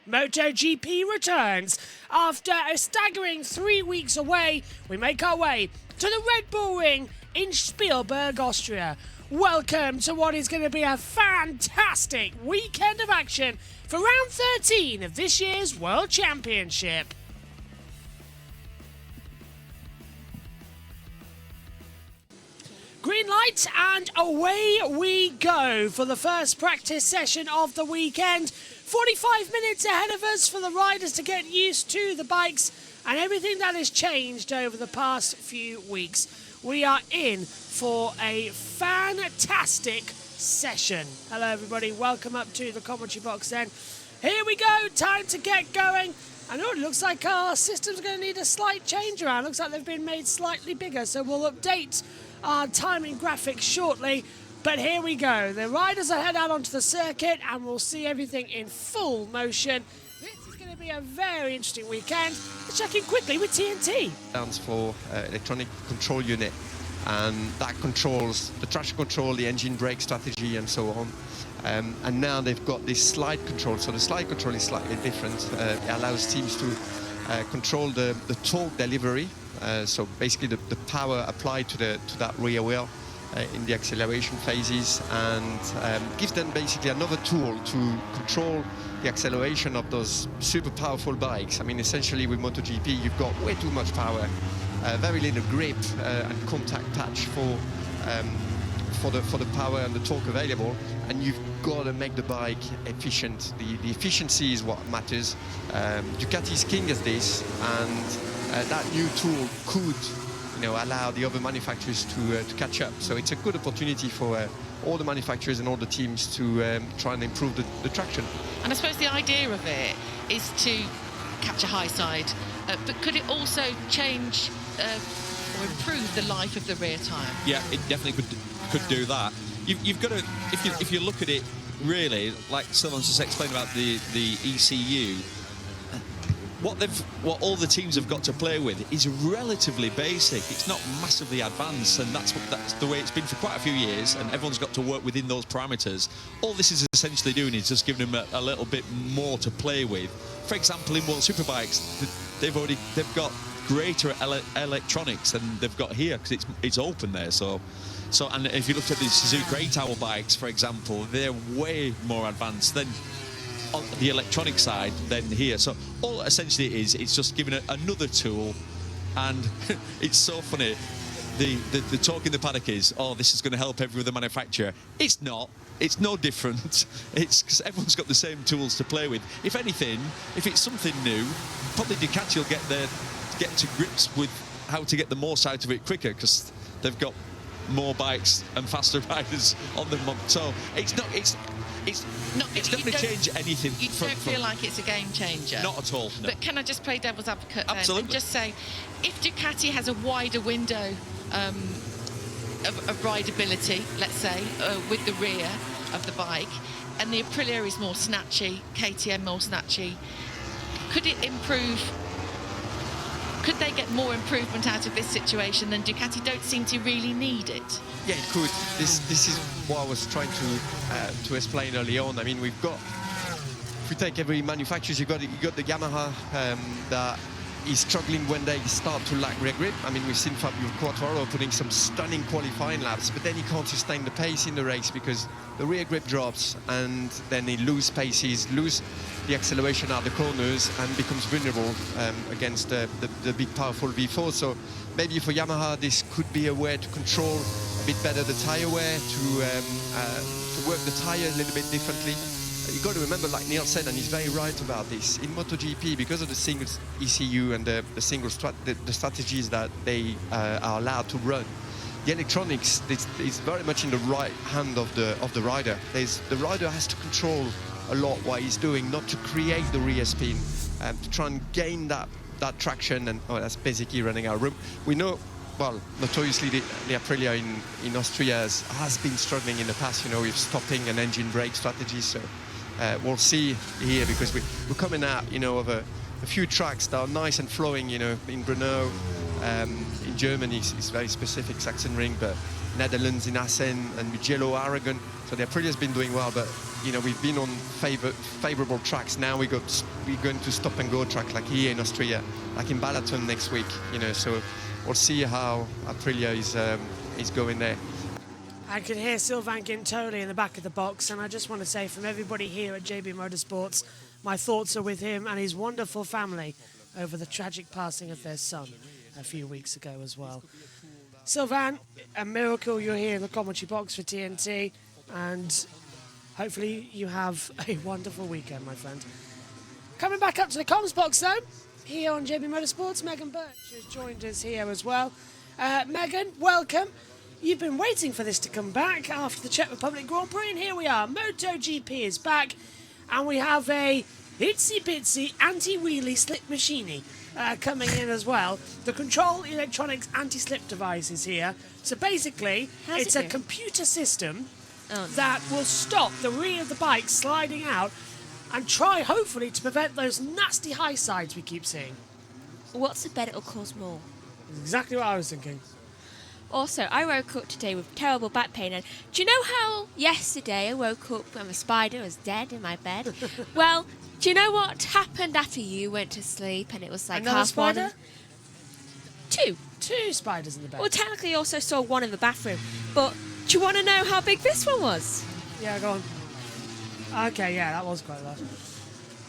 MotoGP returns. After a staggering 3 weeks away, we make our way to the Red Bull Ring in Spielberg, Austria. Welcome to what is going to be a fantastic weekend of action for round 13 of this year's World Championship. Green light and away we go for the first practice session of the weekend. 45 minutes ahead of us for the riders to get used to the bikes and everything that has changed over the past few weeks. We are in for a fantastic session. Hello everybody, welcome up to the commentary box then. Here we go, time to get going. And it looks like our system's going to need a slight change around. Looks like they've been made slightly bigger, so we'll update our timing graphics shortly. But here we go. The riders are head out onto the circuit and we'll see everything in full motion. This is going to be a very interesting weekend. Let's check in quickly with TNT. Stands for electronic control unit, and that controls the traction control, the engine brake strategy and so on. And now they've got this slide control. So the slide control is slightly different. It allows teams to control the torque delivery. So basically the power applied to that rear wheel in the acceleration phases, and gives them basically another tool to control the acceleration of those super powerful bikes. I mean, essentially with MotoGP, you've got way too much power, very little grip and contact patch for the power and the torque available, and you've got to make the bike efficient. The efficiency is what matters. Ducati's king at this, and that new tool could, allow the other manufacturers to catch up. So it's a good opportunity for all the manufacturers and all the teams to try and improve the traction. And I suppose the idea of it is to catch a high side, but could it also change or improve the life of the rear tyre? Yeah, it definitely could do that. You've got to, if you look at it really, like Sylvan's just explained about the ECU, what all the teams have got to play with is relatively basic. It's not massively advanced, and that's the way it's been for quite a few years, and everyone's got to work within those parameters. All this is essentially doing is just giving them a little bit more to play with. For example, in World Superbikes, they've got greater electronics than they've got here, because it's open there. So and if you looked at the Suzuka 8-hour bikes, for example, they're way more advanced than on the electronic side than here. So all essentially it is, it's just giving it another tool. And it's so funny, the talk in the paddock is, oh, this is going to help every other manufacturer. It's not. It's no different. It's because everyone's got the same tools to play with. If anything, if it's something new, probably Ducati will get to grips with how to get the most out of it quicker, because they've got more bikes and faster riders on them. So it's not going to change anything. You don't feel like it's a game changer? Not at all, no. But can I just play devil's advocate then? Absolutely. And just say, if Ducati has a wider window of rideability, let's say, with the rear of the bike, and the Aprilia is more snatchy, KTM more snatchy, could it improve? Could they get more improvement out of this situation than Ducati don't seem to really need it? Yeah, it could. This is what I was trying to explain early on. I mean, we've got, if we take every manufacturer, you got the Yamaha that is struggling when they start to lack rear grip. I mean, we've seen Fabio Quartararo putting some stunning qualifying laps, but then he can't sustain the pace in the race because the rear grip drops, and then he loses paces, lose the acceleration out the corners, and becomes vulnerable against the big powerful V4. So maybe for Yamaha this could be a way to control a bit better the tire wear, to work the tire a little bit differently. You've got to remember, like Neil said, and he's very right about this, in MotoGP, because of the single ECU and the single the strategies that they are allowed to run, the electronics is very much in the right hand of the rider. The rider has to control a lot what he's doing, not to create the rear spin, to try and gain that traction, and that's basically running out of room. We know, well, notoriously the Aprilia in Austria has been struggling in the past, with stopping and engine brake strategies. So we'll see here, because we're coming out, of a few tracks that are nice and flowing, in Brno, in Germany it's very specific, Sachsenring, but Netherlands in Assen and Mugello, Aragon. So the Aprilia has been doing well, but you know, we've been on favorable tracks. Now we're going to stop and go track like here in Austria, like in Balaton next week. You know, so we'll see how Aprilia is going there. I can hear Sylvain Guintoli in the back of the box, and I just want to say from everybody here at JB Motorsports, my thoughts are with him and his wonderful family over the tragic passing of their son a few weeks ago as well. Sylvain, a miracle you're here in the commentary box for TNT, and hopefully you have a wonderful weekend, my friend. Coming back up to the comms box, though, here on JB Motorsports, Megan Birch has joined us here as well. Megan, welcome. You've been waiting for this to come back after the Czech Republic Grand Prix, and here we are. MotoGP is back, and we have a itsy-bitsy anti-wheelie slip machine coming in as well. The Control Electronics anti-slip device is here. So basically, it's a computer system that will stop the rear of the bike sliding out and try, hopefully, to prevent those nasty high sides we keep seeing. What's the bet it'll cause more? Exactly what I was thinking. Also, I woke up today with terrible back pain, and do you know how yesterday I woke up and the spider was dead in my bed? Well, do you know what happened after you went to sleep and it was like Another half spider? one? Two spiders in the bed. Well, technically, I also saw one in the bathroom. But do you want to know how big this one was? Yeah, go on. Okay, yeah, that was quite large.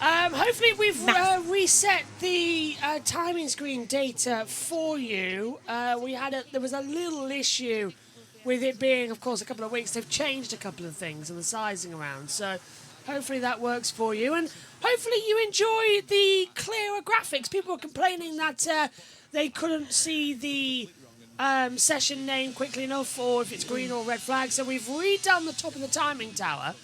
Hopefully we've reset the timing screen data for you. There was a little issue with it being, of course, a couple of weeks. They've changed a couple of things and the sizing around. So hopefully that works for you. And hopefully you enjoy the clearer graphics. People were complaining that they couldn't see the session name quickly enough, or if it's green or red flag. So we've redone the top of the timing tower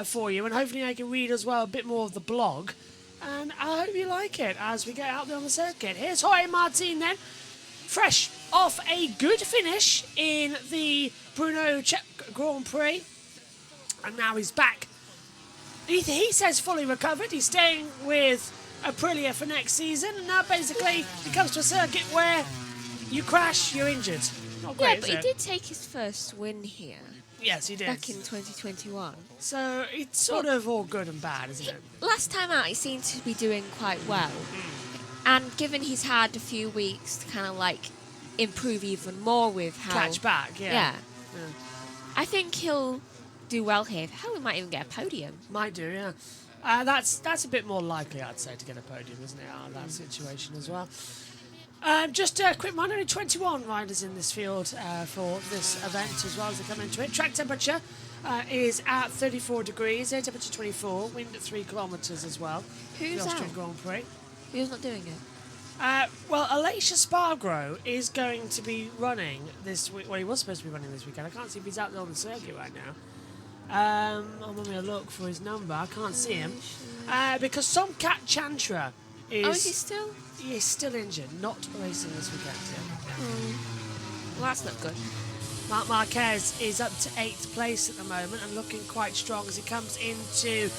for you, and hopefully I can read as well a bit more of the blog, and I hope you like it as we get out there on the circuit. Here's Jorge Martin then, fresh off a good finish in the Brno Czech Grand Prix, and now he's back. He says fully recovered. He's staying with Aprilia for next season, and now basically he comes to a circuit where you crash, you're injured. Not great, yeah, but he did take his first win here. Yes, he did. Back in 2021. So it's sort of all good and bad, isn't it? Last time out, he seemed to be doing quite well. And given he's had a few weeks to kind of like improve even more with how... Catch back, yeah. I think he'll do well here. Hell, we might even get a podium. Might do, yeah. That's a bit more likely, I'd say, to get a podium, isn't it, out of that situation as well. Just a quick reminder, only 21 riders in this field for this event as well as they come into it. Track temperature is at 34 degrees, air temperature 24, wind at 3 kilometres as well. Who's the Austrian out? Grand Prix. Who's not doing it? Well, Aleix Espargaro is going to be running this week. Well, he was supposed to be running this weekend. I can't see if he's out there on the circuit right now. I'm having a look for his number. I can't see him. Because Somkat Chantra is... Oh, is he still? He's still injured, not racing this weekend. Yeah. Well, that's not good. Marc Marquez is up to 8th place at the moment and looking quite strong as he comes into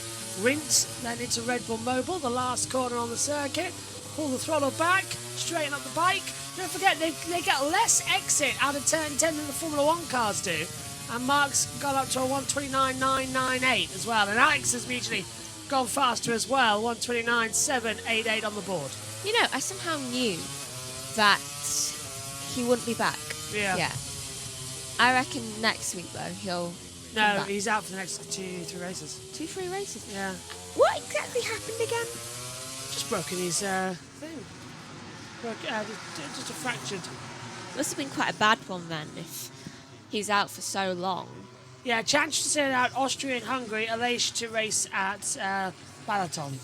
Rindt, then into Red Bull Mobile, the last corner on the circuit. Pull the throttle back, straighten up the bike. Don't forget, they get less exit out of turn 10 than the Formula 1 cars do. And Mark's got up to a 129.998 as well. And Alex has immediately gone faster as well, 129.788 on the board. You know, I somehow knew that he wouldn't be back. Yeah. I reckon next week, though, he'll come back. He's out for the next 2-3 races. 2-3 races? Yeah. What exactly happened again? Just broken his thing. Just a fractured. Must have been quite a bad one then, if he's out for so long. Yeah, chance to send out Austria and Hungary, Aleix to race at Balaton.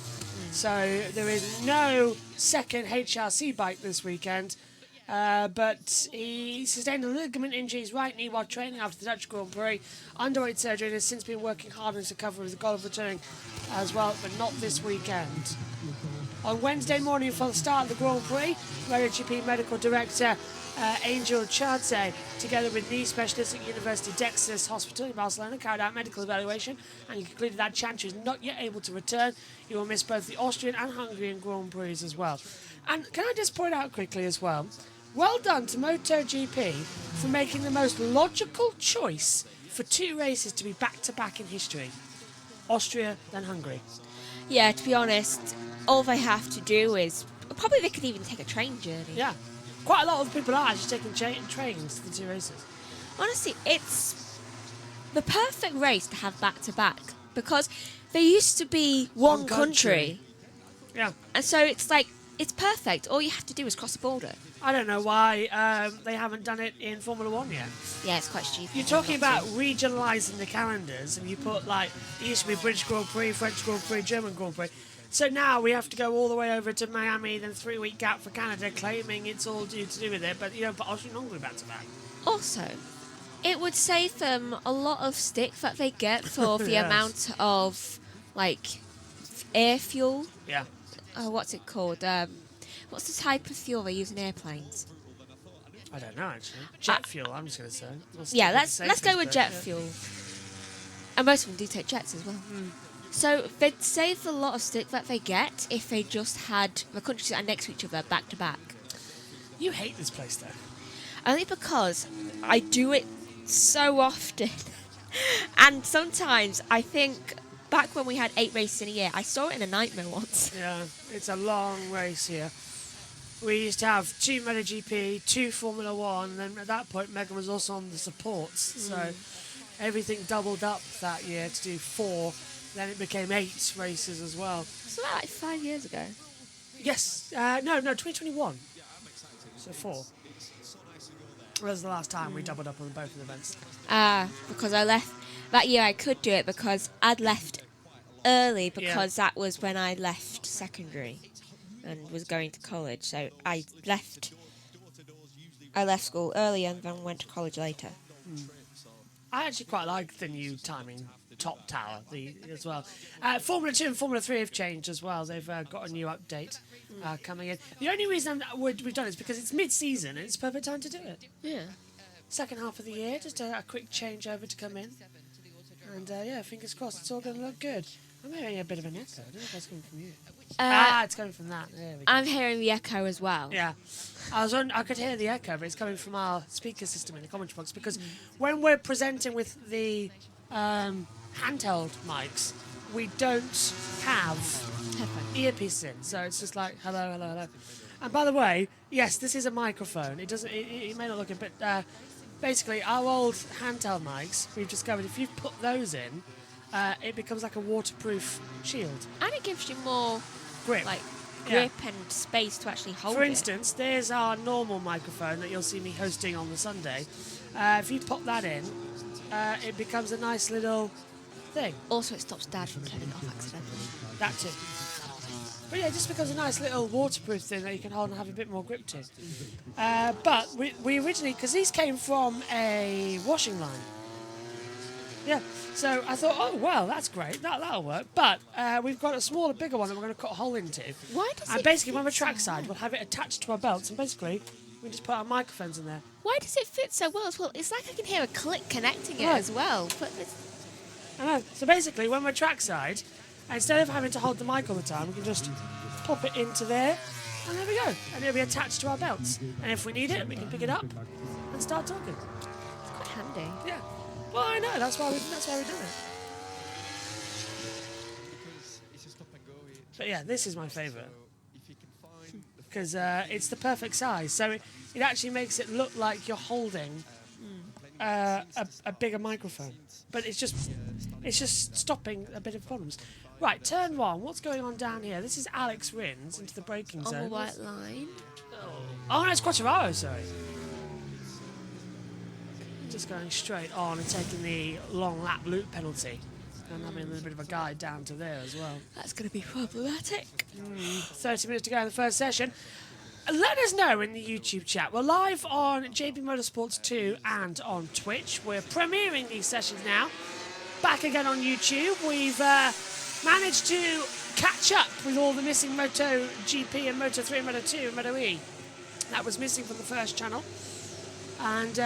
So there is no second HRC bike this weekend, but he sustained a ligament injury in his right knee while training after the Dutch Grand Prix. Underweight surgery, and has since been working hard on his recovery with the goal of returning as well, but not this weekend. On Wednesday morning for the start of the Grand Prix, MotoGP Medical Director Angel Chadze, together with knee specialists at University Dexter's Hospital in Barcelona, carried out medical evaluation and concluded that Chantra is not yet able to return. He will miss both the Austrian and Hungarian Grand Prix as well. And can I just point out quickly as well, Well done to MotoGP for making the most logical choice for 2 races to be back-to-back in history. Austria, then Hungary. Yeah, to be honest, all they have to do is... Probably they could even take a train journey. Yeah. Quite a lot of people are actually taking trains to the 2 races. Honestly, it's the perfect race to have back-to-back because they used to be one country. Yeah. And so it's like, it's perfect. All you have to do is cross the border. I don't know why they haven't done it in Formula 1 yet. Yeah, it's quite stupid. You're talking about regionalising the calendars, and you put, like, it used to be British Grand Prix, French Grand Prix, German Grand Prix. So now we have to go all the way over to Miami, then 3-week gap for Canada, claiming it's all due to do with it, but you don't put Austria and Hungary back to back. Also, it would save them a lot of stick that they get for the Yes. amount of, like, air fuel. Yeah. What's it called? What's the type of fuel they use in airplanes? I don't know, actually. Jet fuel, I'm just going to say. Yeah, let's go with jet fuel. And most of them do take jets as well. So they'd save a lot of stick that they get if they just had the countries that are next to each other back to back. You hate this place, though. Only because I do it so often. And sometimes I think back when we had 8 races in a year, I saw it in a nightmare once. Yeah, it's a long race here. We used to have 2 MotoGP, 2 Formula 1, and then at that point Megan was also on the supports, so everything doubled up that year to do 4, then it became 8 races as well. So that like 5 years ago. Yes, no, 2021, so 4. That was the last time we doubled up on both of the events. Because I left, that year I could do it because I'd left early because that was when I left secondary and was going to college. So I left school early and then went to college later. I actually quite like the new timing top tower as well. Formula 2 and Formula 3 have changed as well. They've got a new update coming in. The only reason we've done it is because it's mid-season and it's a perfect time to do it. Yeah. Second half of the year, just a quick changeover to come in. And yeah, fingers crossed, it's all going to look good. I'm hearing a bit of an echo. I don't know if that's coming from you. It's coming from that. There we go. I'm hearing the echo as well. Yeah. I could hear the echo, but it's coming from our speaker system in the commentary box because when we're presenting with the handheld mics, we don't have earpiece in, so it's just like hello, hello, hello. And by the way, yes, this is a microphone. It doesn't. It may not look it, but basically our old handheld mics, we've discovered if you put those in, it becomes like a waterproof shield. And it gives you more Grip. grip and space to actually hold For it. instance, there's our normal microphone that you'll see me hosting on the Sunday. If you pop that in, it becomes a nice little thing. Also, it stops Dad from turning off accidentally. That too. But yeah, it just becomes a nice little waterproof thing that you can hold and have a bit more grip to. But we originally, because these came from a washing line. Yeah, so I thought, oh, well, that's great. That'll work. But we've got a smaller, bigger one that we're going to cut a hole into. Why does And it basically, when fit we're so trackside, we'll have it attached to our belts. And basically, we just put our microphones in there. Why does it fit so well as well? It's like I can hear a click connecting it Right. as well. But I know. So basically, when we're trackside, instead of having to hold the mic all the time, we can just pop it into there, and there we go. And it'll be attached to our belts. And if we need it, we can pick it up and start talking. it's quite handy. Yeah. Well, I know. That's why we've done it. But yeah, this is my favourite because it's the perfect size. So it actually makes it look like you're holding a bigger microphone, but it's just stopping a bit of problems. Right, turn 1. What's going on down here? This is Alex Rins into the braking On zone. the white line. Oh no, it's Quattararo, sorry. Just going straight on and taking the long lap loop penalty. And having a little bit of a guide down to there as well. That's going to be problematic. 30 minutes to go in the first session. Let us know in the YouTube chat. We're live on JBMotorsports 2 and on Twitch. We're premiering these sessions now. Back again on YouTube. We've managed to catch up with all the missing MotoGP and Moto3 and Moto2 and Moto E. That was missing from the first channel. And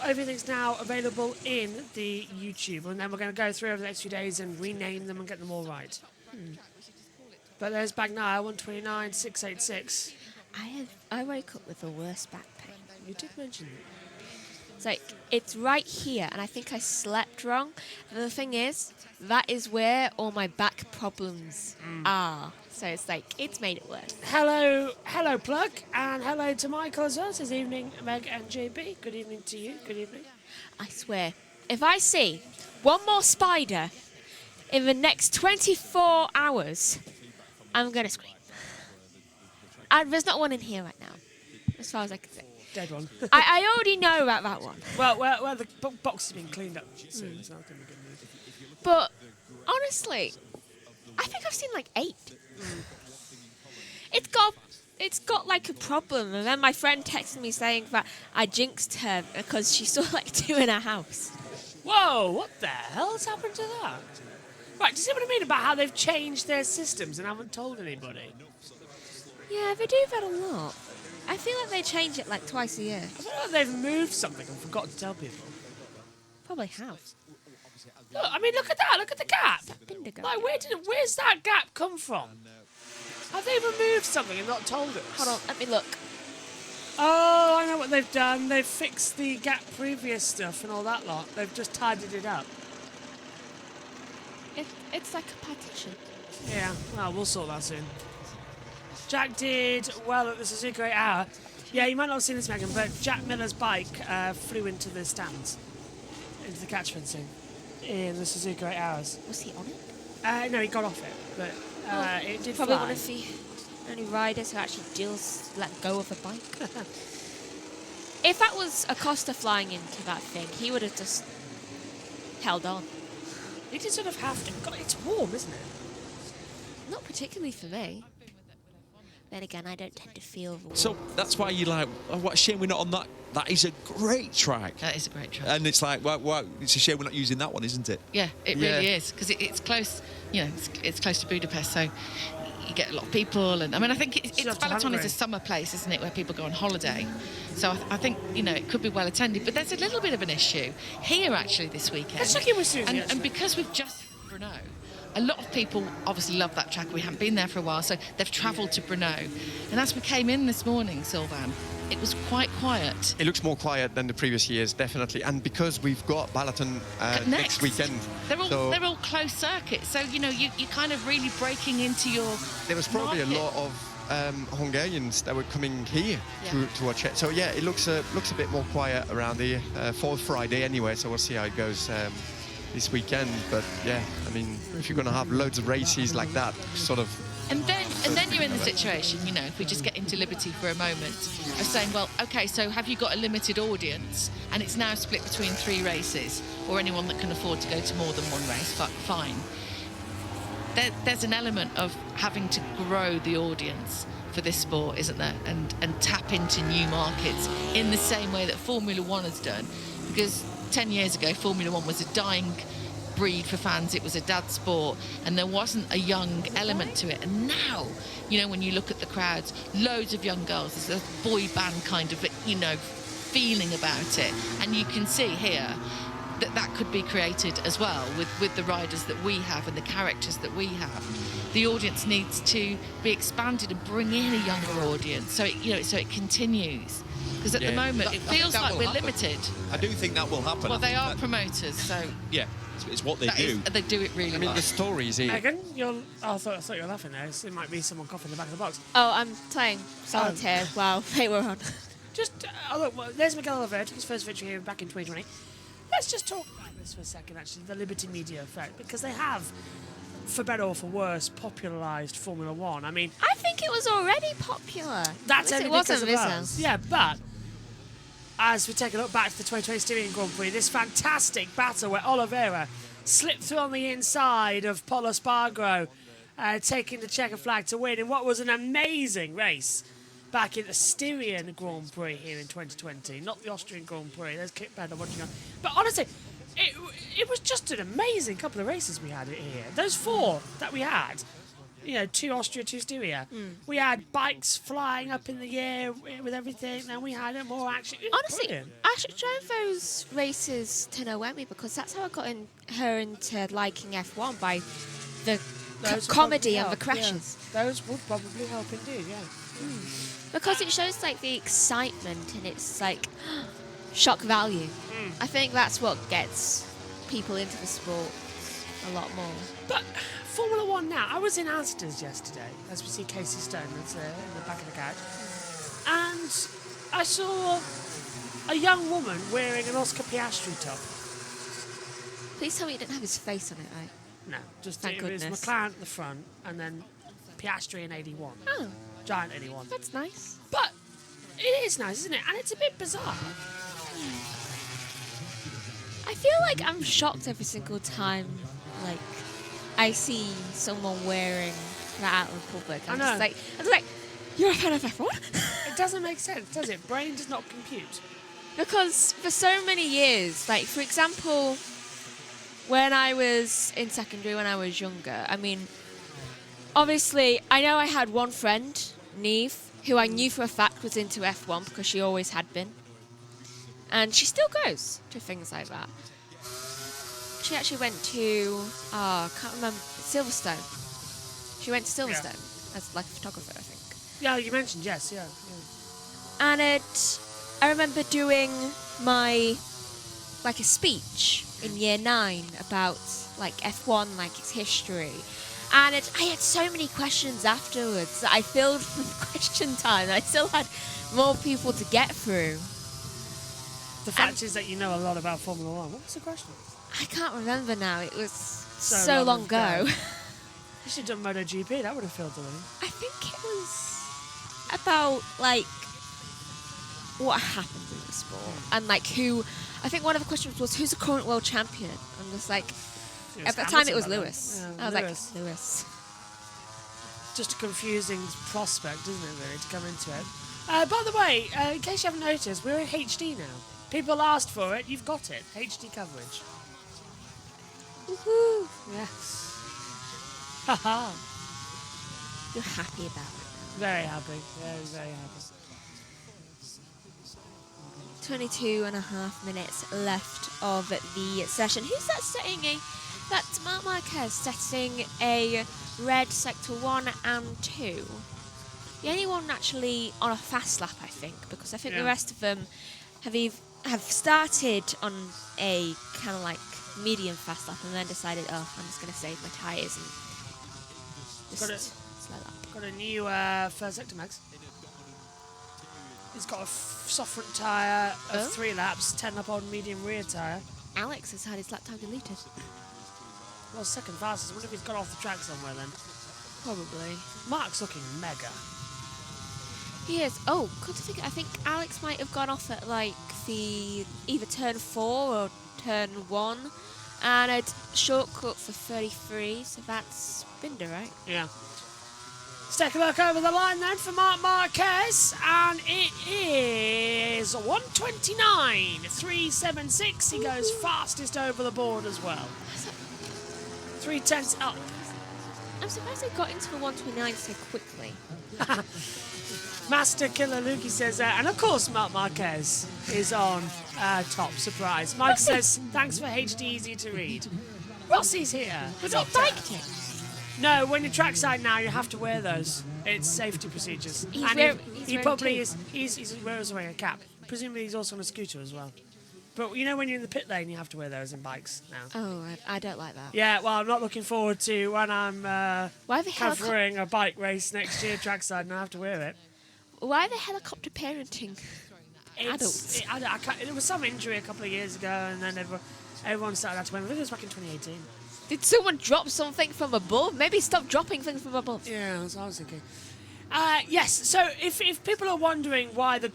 everything's now available in the YouTube. And then we're going to go through over the next few days and rename them and get them all right. But there's Bagnaia, 129, 686. I woke up with the worst back pain. You did mention it. It's like, it's right here, and I think I slept wrong. And the thing is, that is where all my back problems are. So it's like, it's made it worse. Hello, Plug, and hello to Michael as well this evening, Meg and JB. Good evening to you. Good evening. I swear, if I see one more spider in the next 24 hours, I'm going to scream. And there's not one in here right now, as far as I can say. Dead one. I already know about that one. well, the box has been cleaned up soon, so that's going to be good news. But honestly, I think I've seen like 8. It's got like a problem, and then my friend texted me saying that I jinxed her because she saw like 2 in her house. Whoa, what the hell's happened to that? Right, do you see what I mean about how they've changed their systems and haven't told anybody? Yeah, they do that a lot. I feel like they change it like twice a year. I feel like they've moved something and forgot to tell people. Probably have. Look, I mean, look at that. Look at the gap. Bindigo. Like, where's that gap come from? Have they removed something and not told us? Hold on, let me look. Oh, I know what they've done. They've fixed the gap previous stuff and all that lot. They've just tidied it up. It's like a partition. Yeah, well, we'll sort that soon. Jack did well at the Suzuka 8 Hour. Yeah, you might not have seen this, Megan, but Jack Miller's bike flew into the stands, into the catch fencing in the Suzuka 8 Hours. Was he on it? No, he got off it, but it did probably fly. one of the only riders who actually let go of a bike. If that was Acosta flying into that thing, he would have just held on. He did sort of have to. God, it's warm, isn't it? Not particularly for me. Then again, I don't tend to feel warm. So that's why you're like, oh, what a shame we're not on that. That is a great track. That is a great track. And it's like, well, it's a shame we're not using that one, isn't it? Yeah, it really is, because it's close. You know, it's close to Budapest, so you get a lot of people. And I mean, I think Balaton is a summer place, isn't it, where people go on holiday. So I think, you know, it could be well attended. But there's a little bit of an issue here actually this weekend. Let's check in with Susie. And because we've just Brno, a lot of people obviously love that track. We haven't been there for a while, so they've travelled to Brno. And as we came in this morning, Sylvan, it was quite quiet. It looks more quiet than the previous years, definitely. And because we've got Balaton next weekend. They're all close circuits, so, you know, you're kind of really breaking into your There was probably market. a lot of Hungarians that were coming here to watch it. So, yeah, it looks a bit more quiet around here for Friday anyway, so we'll see how it goes this weekend. But, yeah, I mean, if you're going to have loads of races like that, sort of... And then you're in the situation, you know, if we just get into Liberty for a moment, of saying, well, OK, so have you got a limited audience and it's now split between 3 races, or anyone that can afford to go to more than one race, fine. There's an element of having to grow the audience for this sport, isn't there, and tap into new markets in the same way that Formula One has done. Because 10 years ago, Formula One was a dying breed for fans. It was a dad sport, and there wasn't a young element to it. And now, you know, when you look at the crowds, loads of young girls, there's a boy band kind of, you know, feeling about it. And you can see here that could be created as well with the riders that we have and the characters that we have. The audience needs to be expanded and bring in a younger audience, so it continues. Because at the moment, it feels like we're limited. I do think that will happen. Well, they are promoters, so... Yeah, it's what they do. They do it really well. I mean, the stories here... Megan, I thought you were laughing there. It might be someone coughing in the back of the box. Oh, I'm playing solitaire while they were on. Just, look, well, there's Miguel Oliveira, his first victory here back in 2020. Let's just talk about this for a second, actually, the Liberty Media effect, because they have, for better or for worse, popularised Formula One. I mean... I think it was already popular. That's it only wasn't because of this us. house. Yeah, but as we take a look back to the 2020 Styrian Grand Prix, this fantastic battle where Oliveira slipped through on the inside of Polo Spargro, taking the checker flag to win in what was an amazing race back in the Styrian Grand Prix here in 2020, not the Austrian Grand Prix. There's Kit Bender watching on. But honestly, it was just an amazing couple of races we had here. Those 4 that we had, you know, 2 Austria, 2 Styria. We had bikes flying up in the air with everything, and we had more action. Honestly, Brilliant. I should drove those races to Noemi because that's how I got her into liking F1, by the comedy and the crashes. Yeah. Those would probably help indeed, yeah. Because it shows like the excitement and it's like shock value. I think that's what gets people into the sport a lot more. But Formula One now, I was in Asda's yesterday, as we see Casey Stone that's in the back of the couch, and I saw a young woman wearing an Oscar Piastri top. Please tell me you didn't have his face on it, right? No, just Thank it was goodness. McLaren at the front, and then Piastri in 81. Oh, Giant 81. that's nice. But it is nice, isn't it? And it's a bit bizarre. I feel like I'm shocked every single time, like, I see someone wearing that out in public. I'm I know. just like, you're a fan of F1? It doesn't make sense, does it? Brain does not compute. Because for so many years, like, for example, when I was in secondary, when I was younger, I mean, obviously, I know I had one friend, Neve, who I knew for a fact was into F1 because she always had been. And she still goes to things like that. She actually went to, I can't remember, Silverstone. She went to Silverstone as like a photographer, I think. Yeah, you mentioned, yes, yeah. And I remember doing my, like a speech in year 9 about like F1, like its history. And I had so many questions afterwards that I filled with question time. I still had more people to get through. The fact is that you know a lot about Formula One. What was the question? I can't remember now. It was So so long long ago. ago. You should have done MotoGP. That would have filled the room. I think it was about like what happened in the sport and like who. I think one of the questions was who's the current world champion. I'm just like, at the time it was Lewis. Yeah, I was Lewis. like Lewis. Just a confusing prospect, isn't it, really, to come into it? By the way, in case you haven't noticed, we're in HD now. People asked for it. You've got it. HD coverage. Woohoo! Yes. Haha. You're happy about it. Very happy. Very, very happy. 22 and a half minutes left of the session. Who's that setting a... That's Marc Marquez setting a red sector 1 and 2. The only one actually on a fast lap, I think, because I think the rest of them have started on a kind of like medium fast lap and then decided, oh, I'm just going to save my tyres and just slow up. Got a new first sector, Max. He's got a soft front tyre of 3 laps, 10 lap on medium rear tyre. Alex has had his lap time deleted. Well, second fastest. I wonder if he's got off the track somewhere then. Probably. Mark's looking mega. He is. Oh, good to think. I think Alex might have gone off at like the either turn 4 or turn 1, and a shortcut for 33. So that's Binder, right? Yeah. Let's take a look over the line then for Marc Marquez, and it is 1:29.376. He goes fastest over the board as well. 3/10 up. I'm surprised they got into the 129 so quickly. Master Killer Lukey says, and of course Marc Marquez is on top. Surprise. Mike says, thanks for HD easy to read. Rossi's here. Was it biked it? No, when you're trackside now, you have to wear those. It's safety procedures. He's and wearing he probably two. is. He's wearing a cap. Presumably, he's also on a scooter as well. But you know, when you're in the pit lane, you have to wear those in bikes now. Oh, I don't like that. Yeah, well, I'm not looking forward to when I'm Why the covering a bike race next year trackside and I have to wear it. Why the helicopter parenting? Adults. There was some injury a couple of years ago, and then everyone started having to wear them. I think it was back in 2018. Did someone drop something from above? Maybe stop dropping things from above. Yeah, that's what I was thinking. Yes, so if people are wondering why the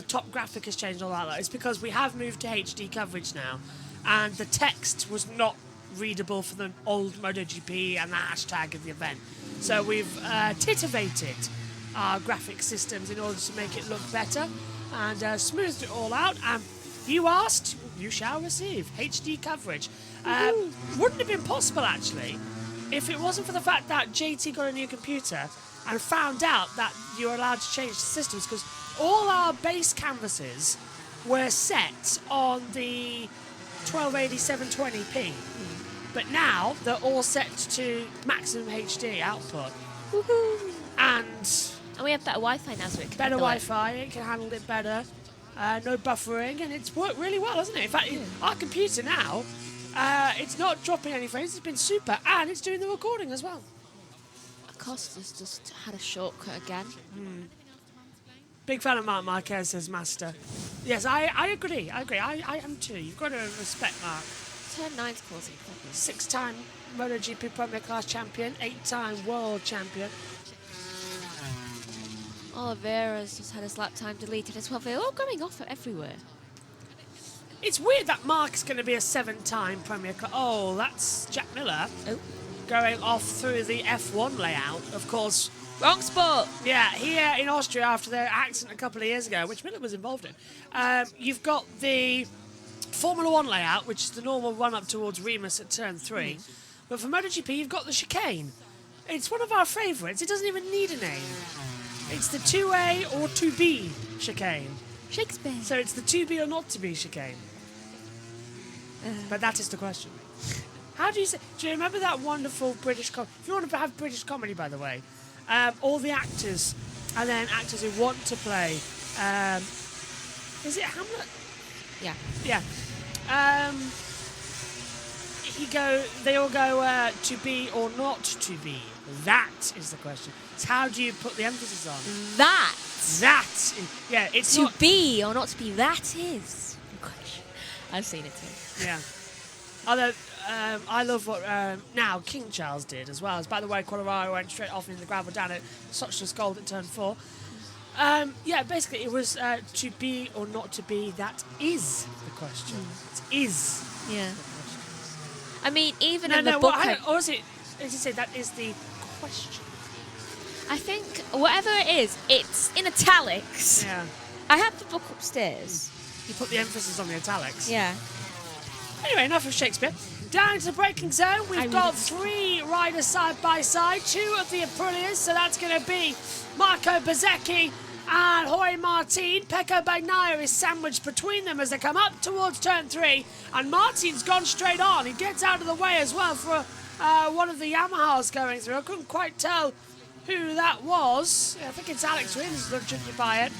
top graphic has changed and all that, it's because we have moved to HD coverage now, and the text was not readable for the old MotoGP and the hashtag of the event. So we've titivated our graphic systems in order to make it look better and smoothed it all out. And you asked, you shall receive HD coverage. Wouldn't have been possible actually if it wasn't for the fact that JT got a new computer and found out that you're allowed to change the systems, because all our base canvases were set on the 1280 720p, but now they're all set to maximum HD output. And And we have better Wi-Fi now, so it can Better handle it. Wi-Fi, it can handle it better. No buffering, and it's worked really well, hasn't it? In fact, our computer now, it's not dropping any frames. It's been super, and it's doing the recording as well. Costa's just had a shortcut again. Big fan of Mark Marquez, says Master. Yes, I agree. I am too. You've got to respect Mark. Turn 9's causing problems. 6-time MotoGP Premier Class champion, 8-time world champion. Oliveira's just had his lap time deleted as well. They're all going off everywhere. It's weird that Mark's going to be a 7-time Premier Class. Oh, that's Jack Miller going off through the F1 layout. Of course, Wrong sport. yeah, here in Austria after their accident a couple of years ago, which Miller was involved in, you've got the Formula 1 layout, which is the normal run-up towards Remus at turn 3. But for MotoGP, you've got the chicane. It's one of our favourites. It doesn't even need a name. It's the 2A or 2B chicane. Shakespeare. So it's the to be or not to be chicane. But that is the question. How do you say? Do you remember that wonderful British comedy? If you want to have British comedy, by the way, all the actors and then actors who want to play. Is it Hamlet? Yeah. Yeah. They all go to be or not to be. That is the question. It's how do you put the emphasis on? That. Yeah, it's To not. be or not to be, that is the question. I've seen it too. Yeah. Although, I love what now King Charles did as well. As by the way, Quadraro went straight off into the gravel down at Suchness Gold at turn 4. Yeah, basically it was to be or not to be. That is the question. It is. Yeah. I mean, even in the book, or is it? As you say, that is the question. I think whatever it is, it's in italics. Yeah. I have the book upstairs. You put the emphasis on the italics. Yeah. Anyway, enough of Shakespeare. Down to the braking zone, we've got 3 riders side by side, 2 of the Aprilias, so that's going to be Marco Bezzecchi and Jorge Martin. Pecco Bagnaia is sandwiched between them as they come up towards turn 3, and Martin's gone straight on. He gets out of the way as well for one of the Yamahas going through. I couldn't quite tell who that was. I think it's Alex Rins, judging by it.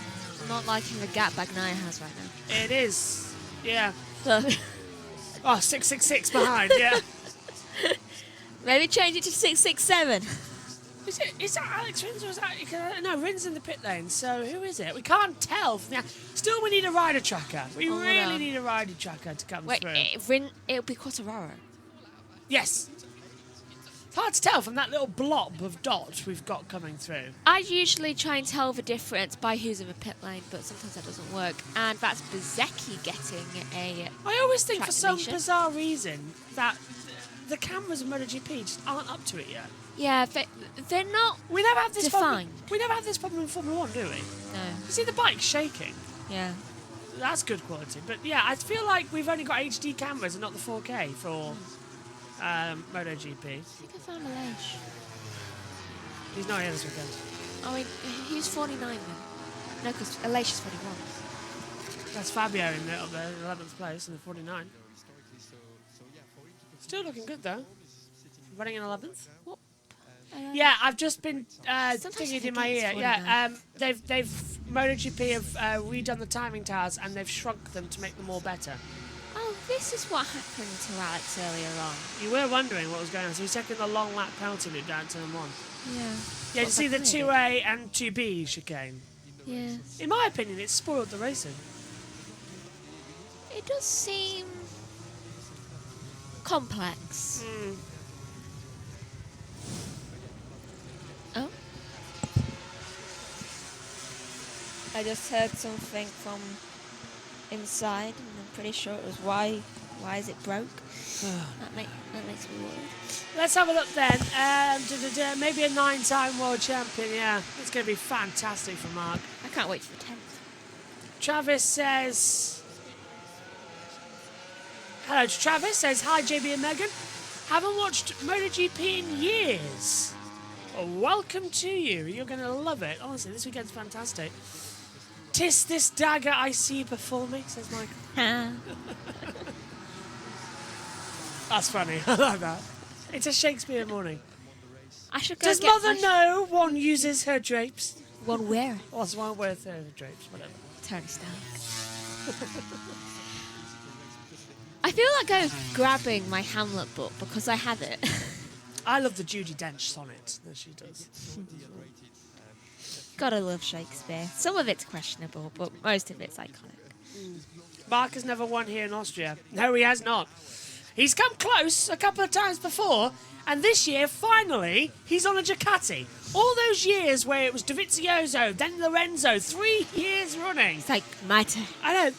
I'm not liking the gap Bagnaia has right now. It is, yeah. So Oh, 666 behind, yeah. maybe change it to 667. Is that Alex Rins or is that... No, Rins in the pit lane, so who is it? We can't tell. Still, we need a rider tracker. We really need a rider tracker to come Wait, through. it'll be Quattararo. Yes. It's hard to tell from that little blob of dot we've got coming through. I usually try and tell the difference by who's in the pit lane, but sometimes that doesn't work. And that's Bezzecchi getting a I always think for some track bizarre reason that the cameras of MotoGP just aren't up to it yet. Yeah, they're not We never have this defined. problem. We never have this problem in Formula 1, do we? No. You see the bike shaking. Yeah. That's good quality. But yeah, I feel like we've only got HD cameras and not the 4K for MotoGP. I think I found Aleix. He's not here this weekend. Oh, he's 49 then. No, because Aleix is 41. That's Fabio in the 11th place in the 49. Still looking good though. Running in 11th. What? Yeah, I've just been Sometimes I thinking in think my it's ear. 49. Yeah, they've MotoGP have redone the timing towers and they've shrunk them to make them all better. Oh, this is what happened to Alex earlier on. You were wondering what was going on, so he's taking the long lap penalty loop down turn 1. Yeah. Yeah, you see the 2A and 2B chicane. Yes. In my opinion, it's spoiled the racing. It does seem complex. Oh. I just heard something from inside, and I'm pretty sure it was why is it broke? that makes me worried. Let's have a look then. Maybe a 9-time world champion. Yeah, it's going to be fantastic for Mark. I can't wait for the 10th. Travis says... Hello to Travis. Says, hi JB and Megan. Haven't watched MotoGP in years. Well, welcome to you. You're going to love it. Honestly, this weekend's fantastic. 'Tis this dagger I see before me, says Michael. That's funny. I like that. It's a Shakespeare morning. I should go Does get Mother my know one uses her drapes? one wear? What's one worth the drapes? Whatever. Tony Stark. I feel like I was grabbing my Hamlet book because I had it. I love the Judi Dench sonnet that she does. Gotta love Shakespeare. Some of it's questionable, but most of it's iconic. Mark has never won here in Austria. No, he has not. He's come close a couple of times before, and this year, finally, he's on a Ducati. All those years where it was Dovizioso, then Lorenzo, 3 years running. It's like, my turn. I know,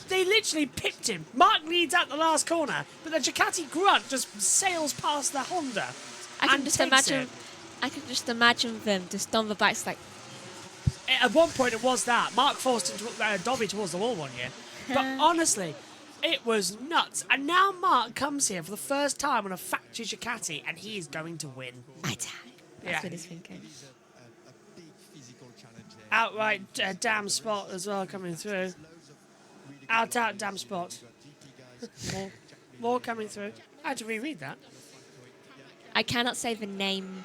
they literally pipped him. Mark leads out the last corner, but the Ducati grunt just sails past the Honda. I can and just takes imagine. it. I can just imagine them just on the bikes, like. At one point, it was that. Mark forced Dobby towards the wall one year. But honestly, it was nuts. And now Mark comes here for the first time on a factory Ducati, and he is going to win. My turn. That's Yeah. what he's thinking. Outright damn spot as well coming through. Out damn spot. More coming through. I had to reread that. I cannot say the name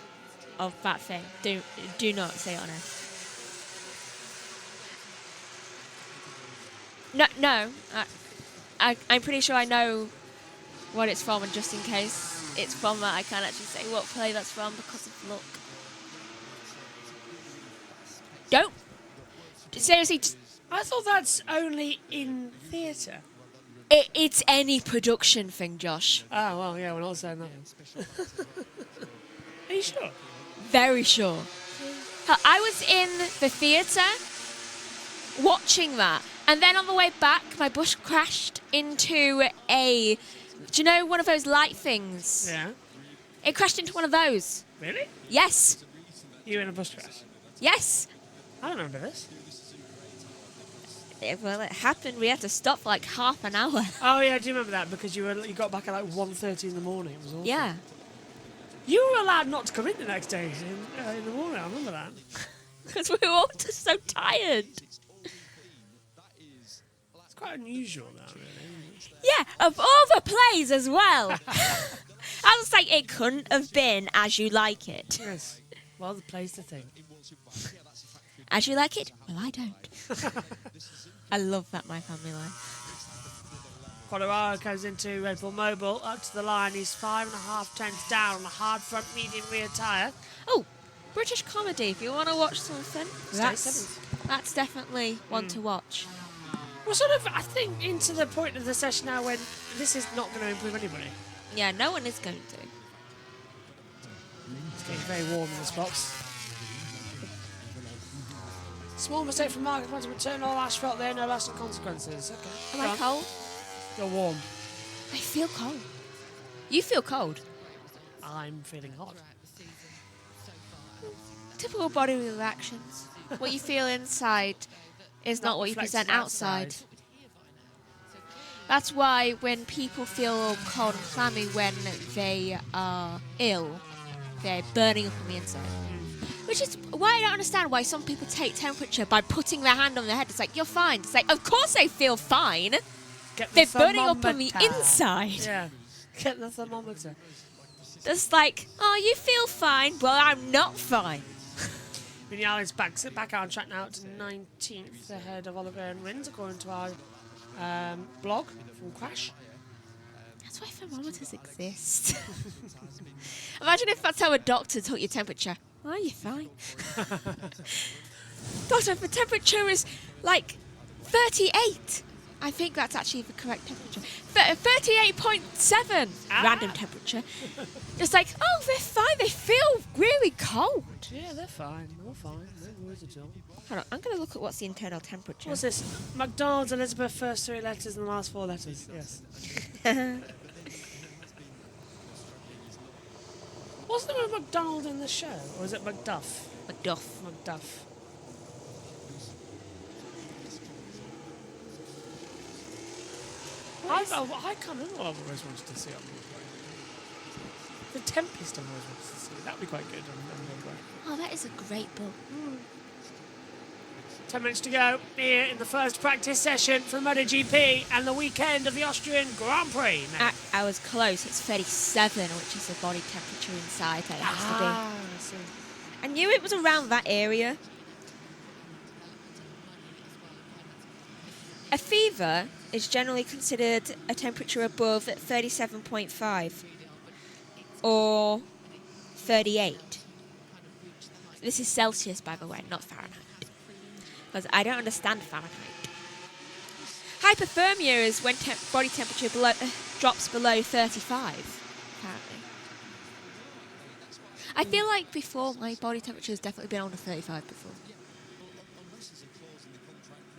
of that thing. Do not say it on air. No. I'm pretty sure I know what it's from, and just in case it's from that, I can't actually say what play that's from because of luck. Don't. Seriously, I thought that's only in theatre. it's any production thing, Josh. Oh, well, yeah, we're not saying that. Are you sure? Very sure. I was in the theatre watching that, and then on the way back, my bus crashed into do you know one of those light things? Yeah. It crashed into one of those. Really? Yes. You in a bus crash? Yes. I don't remember this. Well, it happened. We had to stop for like half an hour. Oh, yeah, I do remember that because you got back at like 1:30 in the morning. It was awful. Yeah. You were allowed not to come in the next day in the morning. I remember that. Because we were all just so tired. It's quite unusual, though, really. Yeah, of all the plays as well. I was like, it couldn't have been As You Like It. Yes. Well, the play's the thing. As You Like It? Well, I don't. I love that My Family Life. Quadraro goes into Red Bull Mobile, up to the line. He's 5.5 tenths down on a hard front, medium rear tyre. Oh, British comedy. If you want to watch something, that's definitely one to watch. We're sort of, I think, into the point of the session now when this is not going to improve anybody. Yeah, no one is going to. It's getting very warm in this box. Small mistake from Mark. Want to return all asphalt there, no lasting consequences. Okay. Am I cold? You're warm. I feel cold. You feel cold. I'm feeling hot. Typical body reactions. What you feel inside is not what you present outside. That's why when people feel all cold and clammy when they are ill, they're burning up on the inside. Which is why I don't understand why some people take temperature by putting their hand on their head. It's like, you're fine. It's like, of course they feel fine. They're burning up on the inside. Yeah. Get the thermometer. It's like, oh, you feel fine. Well, I'm not fine. Vinales back out on track now to 19th ahead of Oliver and Rins, according to our blog from Crash. That's why thermometers exist. Imagine if that's how a doctor took your temperature. Oh, you're fine. Doctor, if the temperature is like 38. I think that's actually the correct temperature. 38.7 random temperature. It's like, oh, they're fine. They feel really cold. Yeah, they're fine. They're all fine. No worries at all. Hold on, I'm going to look at what's the internal temperature. What's this? McDonald's, Elizabeth, first 3 letters and the last 4 letters. Yes. What's the name of McDonald in the show? Or is it Macduff? Macduff. Macduff. I can't remember what I've always wanted to see on the Tempest. I've always wanted to see. That'd be quite good. Oh, that is a great book. 10 minutes to go here in the first practice session for MotoGP and the weekend of the Austrian Grand Prix. I was close. It's 37, which is the body temperature inside. That has to be. I see. I knew it was around that area. A fever is generally considered a temperature above 37.5 or 38. This is Celsius, by the way, not Fahrenheit. Because I don't understand Fahrenheit. Hypothermia is when body temperature drops below 35, apparently. I feel like before my body temperature has definitely been under 35 before.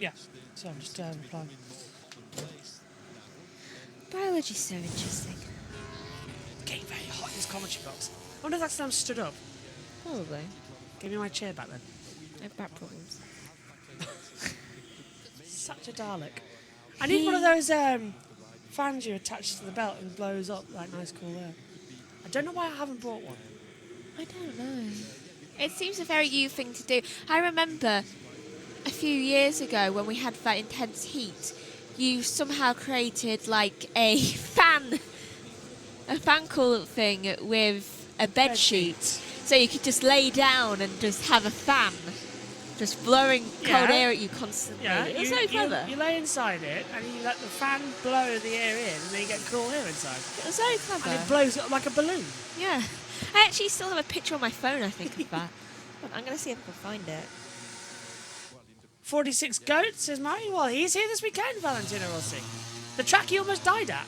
Yeah, so I'm just replying. Biology's so interesting. Getting very hot in this commentary box. I wonder if that's them stood up. Probably. Give me my chair back then. I have back problems. Such a Dalek. I need one of those fans you attach to the belt and blows up like nice cool air. I don't know why I haven't bought one. I don't know. It seems a very you thing to do. I remember a few years ago when we had that intense heat, you somehow created like a fan coolant thing with a bed sheet, so you could just lay down and just have a fan just blowing cold air at you constantly. Yeah, it was so clever. You lay inside it and you let the fan blow the air in and then you get cool air inside. It was so clever. And it blows up like a balloon. Yeah. I actually still have a picture on my phone, I think, of that. I'm going to see if I can find it. 46 goats, says Murray. Well, he's here this weekend, Valentino Rossi. The track he almost died at.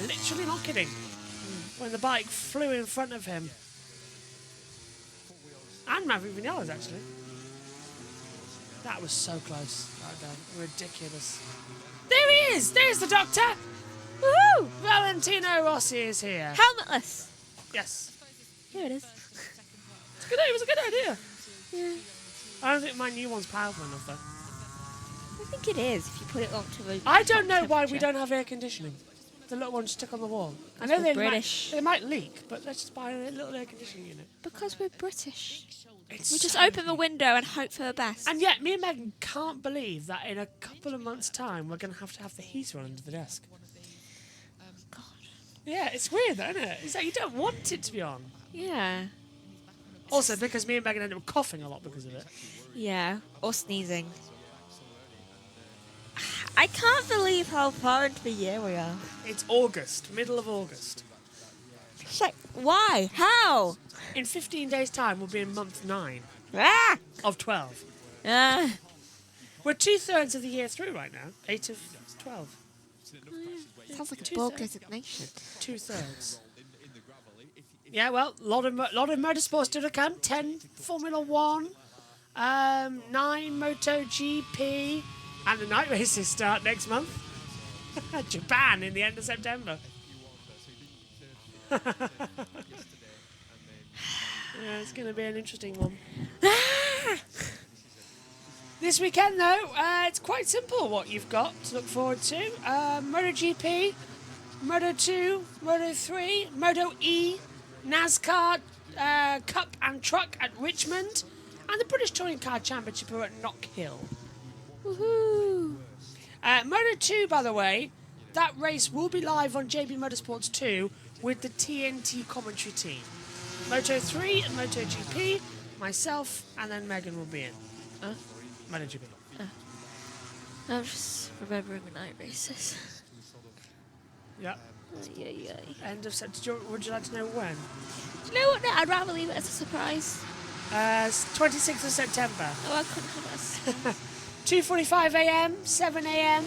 Literally not kidding. When the bike flew in front of him. And Maverick Vinales, actually. That was so close. Ridiculous. There he is! There's the doctor! Woohoo! Valentino Rossi is here. Helmetless. Yes. Here it is. It was a good idea. Yeah. I don't think my new one's powerful enough, though. I think it is, if you put it onto a I don't know top why we temperature. don't have air conditioning. The little one stuck on the wall. I Because know we're they British. might leak, but let's just buy a little air conditioning unit. Because we're British. It's We just so open the window and hope for the best. And yet, me and Megan can't believe that in a couple of months' time, we're going to have the heater on under the desk. God. Yeah, it's weird, though, isn't it? It's like you don't want it to be on. Yeah. Also, because me and Megan end up coughing a lot because of it. Yeah. Or sneezing. I can't believe how far into the year we are. It's August, middle of August. It's like, why? How? In 15 days' time, we'll be in month 9 Ah! of 12. Ah. We're 2/3 of the year through right now. 8 of 12. Sounds like a 2/3. bulk designation. 2/3. Yeah, well, lot of motorsports still to come. 10 Formula 1, 9 MotoGP, and the night races start next month. Japan in the end of September. Yeah, it's going to be an interesting one. This weekend, though, it's quite simple what you've got to look forward to. MotoGP, Moto2, Moto3, Moto E, NASCAR Cup and Truck at Richmond, and the British Touring Car Championship are at Knock Hill. Woohoo! Moto2, by the way, that race will be live on JBMotorsports 2 with the TNT commentary team. Moto3 and MotoGP, myself, and then Megan will be in. MotoGP. I'm just remembering the night races. Yeah. Yeah. End of September. Would you like to know when? Do you know what? No, I'd rather leave it as a surprise. 26th of September. Oh, I couldn't have it as a surprise. 2:45 a.m., 7 a.m.,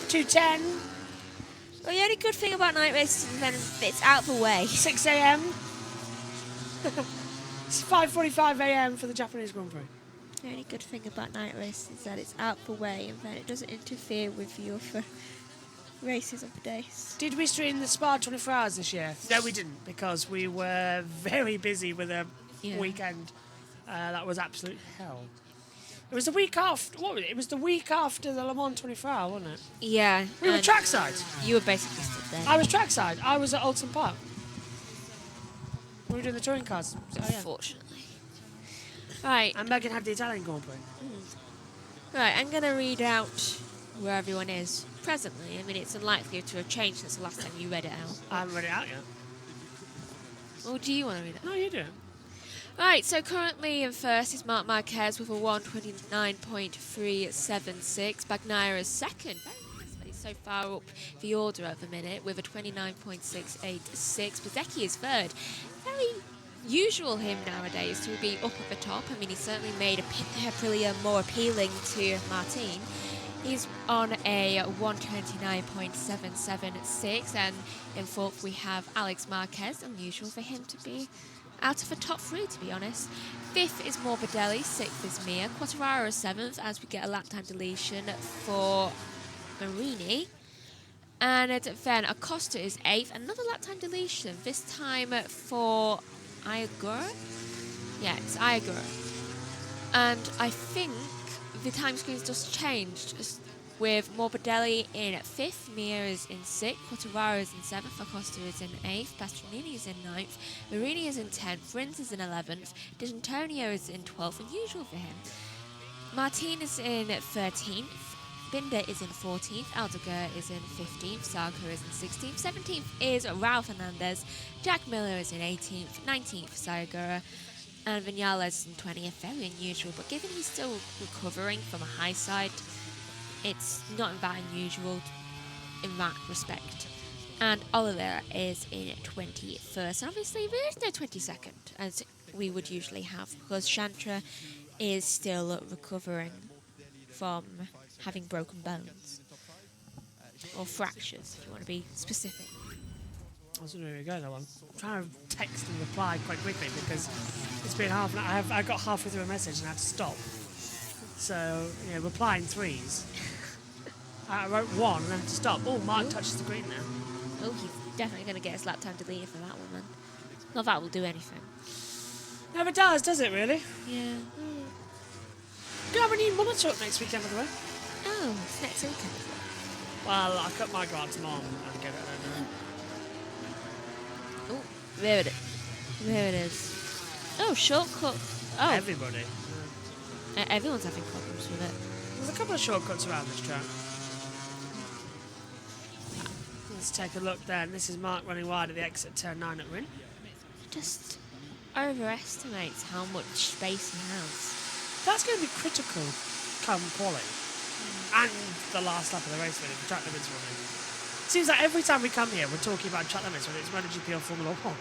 2:10, Well, the only good thing about night races is then it's out of the way. 6 a.m. It's 5:45 a.m. for the Japanese Grand Prix. The only good thing about night races is that it's out of the way and then it doesn't interfere with your races of the days. Did we stream the Spa 24 Hours this year? No, we didn't, because we were very busy with a weekend. That was absolute hell. It was the week after. What was it? It was the week after the Le Mans 24 Hour, wasn't it? Yeah. We were and trackside. You were basically stood there. I was trackside. I was at Alton Park. We were doing the touring cars. So, yeah. Unfortunately. Right. And Megan had the Italian Grand Prix. Right, I'm going to read out where everyone is presently. I mean, it's unlikely to have changed since the last time you read it out. I haven't read it out yet. Or do you want to read it? No, you do. Right, so currently in first is Marc Marquez with a 129.376. Bagnaia is second. He's so far up the order at the minute with a 29.686. Bsky is third. Very usual him nowadays to be up at the top. I mean, he certainly made Aprilia more appealing to Martin. He's on a 129.776, and in fourth we have Alex Marquez. Unusual for him to be out of the top three, to be honest. Fifth is Morbidelli, sixth is Mir. Quartararo is seventh, as we get a lap time deletion for Marini. And then Acosta is eighth, another lap time deletion, this time for Iagura? Yeah, it's Iagura. And I think the time screen's just changed, with Morbidelli in fifth, Mir is in sixth, Quartararo is in seventh, Acosta is in eighth, Bastianini is in ninth, Marini is in 10th, Rins is in 11th, D'Antonio is in 12th, unusual for him. Martin is in 13th, Binder is in 14th, Aldeguer is in 15th, Sarko is in 16th, 17th is Ralph Hernandez, Jack Miller is in 18th, 19th Sayagura, and Vinales in 20th. Very unusual, but given he's still recovering from a high side, it's not that unusual in that respect. And Oliveira is in 21st, and obviously there is no 22nd, as we would usually have, because Chantra is still recovering from having broken bones. Or fractures, if you want to be specific. I was wondering where you go, that one. I'm trying to text and reply quite quickly because it's been half an hour. I got halfway through a message and I had to stop. So, yeah, reply in threes. I wrote one and then had to stop. Oh, Mark touches the green now. Oh, he's definitely going to get his lap time deleted for that one, then. Not that will do anything. Never does it, really? Yeah. Do you have a new monitor up next weekend, by the way? Oh, it's next weekend. Well, I cut my guard tomorrow and get it over. Oh, there it is. There it is. Oh, shortcut. Oh, Everybody. everyone's having problems with it. There's a couple of shortcuts around this track. Let's take a look then. This is Mark running wide at the exit turn 9 at Rin. Just overestimates how much space he has. That's going to be critical come quali. And the last lap of the race when the track limits running. Seems like every time we come here we're talking about track limits, whether it's MotoGP or Formula 1.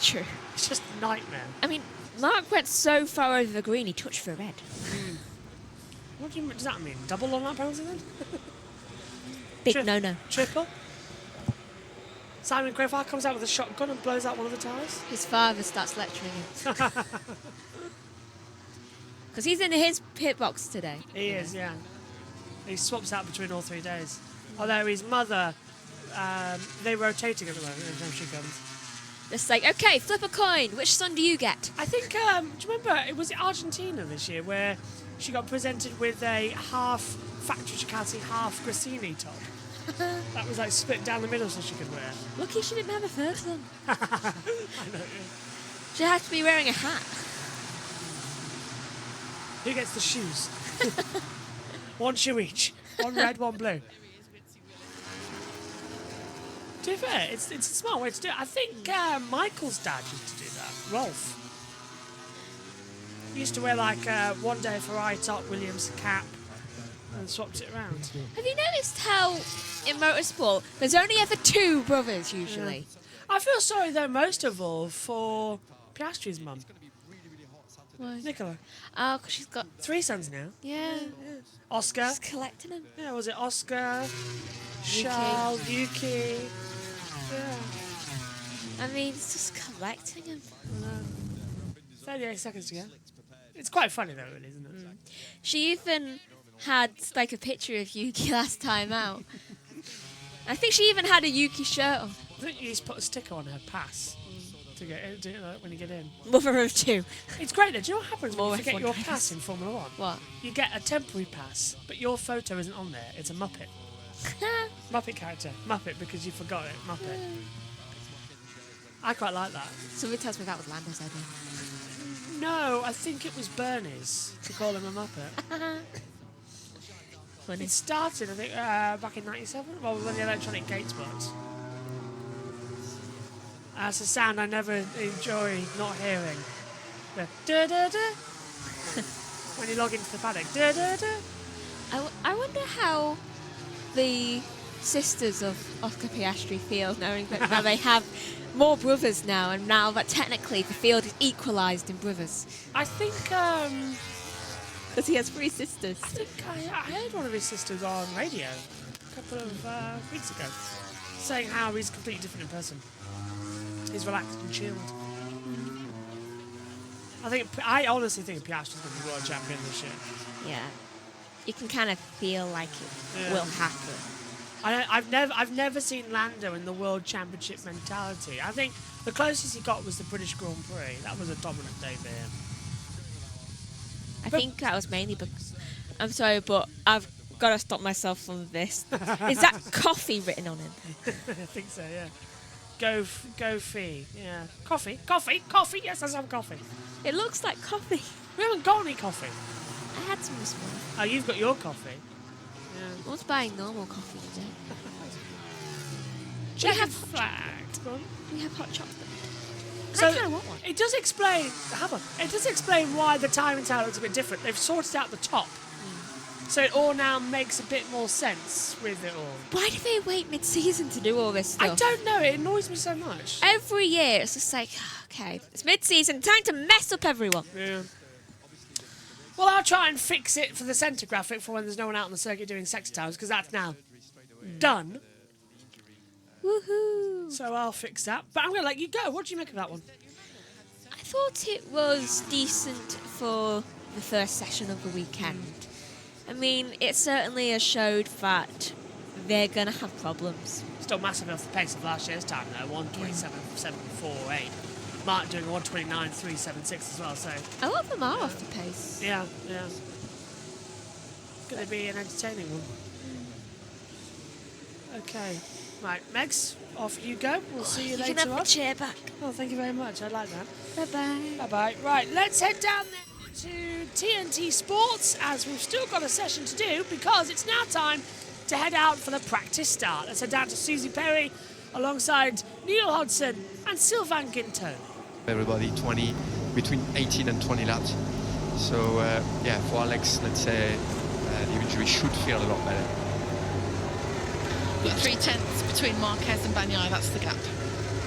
True. It's just a nightmare. I mean, Mark went so far over the green he touched the red. What does that mean? Double on that penalty then? Big no-no. Triple? Simon Greyfire comes out with a shotgun and blows out one of the tyres? His father starts lecturing him. Because he's in his pit box today. He is, yeah. He swaps out between all 3 days. Although his mother, they're rotating at the moment every time she comes. It's like, okay, flip a coin. Which son do you get? I think, do you remember, it was Argentina this year where she got presented with a half Factory Ducati, half Grassini top. That was like split down the middle so she could wear. Lucky she didn't have a third one. I know. She had to be wearing a hat. Who gets the shoes? One shoe each. One red, one blue. To be fair, it's a smart way to do it. I think Michael's dad used to do that. Rolf. He used to wear like one day Ferrari top, Williams cap, and swapped it around. Have you noticed how in motorsport there's only ever 2 brothers usually? Yeah. I feel sorry though most of all for Piastri's mum. Why? Nicola. Oh, because she's got... 3 sons now. Yeah. Oscar. She's collecting them. Yeah, was it Oscar? Charles, Yuki. Yeah. I mean, it's just collecting them. 38 seconds to go. It's quite funny though, really, isn't it? She even had like a picture of Yuki last time out. I think she even had a Yuki shirt on. I think you just put a sticker on her pass to get in, when you get in. Mother of 2. It's great though. Do you know what happens when More you forget F1 your drivers. pass in Formula 1? What? You get a temporary pass, but your photo isn't on there. It's a Muppet. Muppet character. Muppet because you forgot it. Muppet. I quite like that. Somebody tells me that was Lando's idea. No, I think it was Bernie's to call him a Muppet. Funny. It started, I think, back in '97. Well, when the electronic gates worked. That's a sound I never enjoy not hearing. Yeah. Da, da, da. When you log into the paddock. Da, da, da. I wonder how the sisters of Oscar Piastri feel knowing that now they have more brothers now, and now that technically the field is equalised in brothers. I think Because he has 3 sisters. I think I heard one of his sisters on radio a couple of weeks ago saying how he's completely different in person. He's relaxed and chilled. I honestly think Piastri's going to be world champion this year. Yeah. You can kind of feel like it will happen. I've never seen Lando in the World Championship mentality. I think the closest he got was the British Grand Prix. That was a dominant day for him. I think that was mainly because... I'm sorry, but I've got to stop myself from this. Is that coffee written on him? I think so, yeah. Go fee. Yeah. Coffee. Yes, I have coffee. It looks like coffee. We haven't got any coffee. I had some this morning. Oh, you've got your coffee. I was buying normal coffee today. We have flagged. We have hot chocolate. So I kind of want one. it does explain. Have one. It does explain why the timing tower looks a bit different. They've sorted out the top, so it all now makes a bit more sense with it all. Why do they wait mid-season to do all this stuff? I don't know. It annoys me so much. Every year, it's just like, okay, it's mid-season, time to mess up everyone. Yeah. Well, I'll try and fix it for the centre graphic for when there's no one out on the circuit doing sector towers, because that's now done. Woohoo! So I'll fix that. But I'm going to let you go. What do you make of that one? I thought it was decent for the first session of the weekend. I mean, it certainly has showed that they're going to have problems. Still massively off the pace of last year's time, though. 1:27.748. Mark doing 1:29.376 as well, so... A lot of them are off the pace. Yeah. It's going to be an entertaining one. Okay. Right, Megs, off you go. We'll see you later can have on. the chair back. Oh, thank you very much. I like that. Bye-bye. Bye-bye. Right, let's head down there to TNT Sports, as we've still got a session to do, because it's now time to head out for the practice start. Let's head down to Susie Perry alongside Neil Hodgson and Sylvain Guinto. Everybody between 18 and 20 laps. So for Alex, let's say the injury should feel a lot better. 3/10 between Marquez and Bagnaia, that's the gap.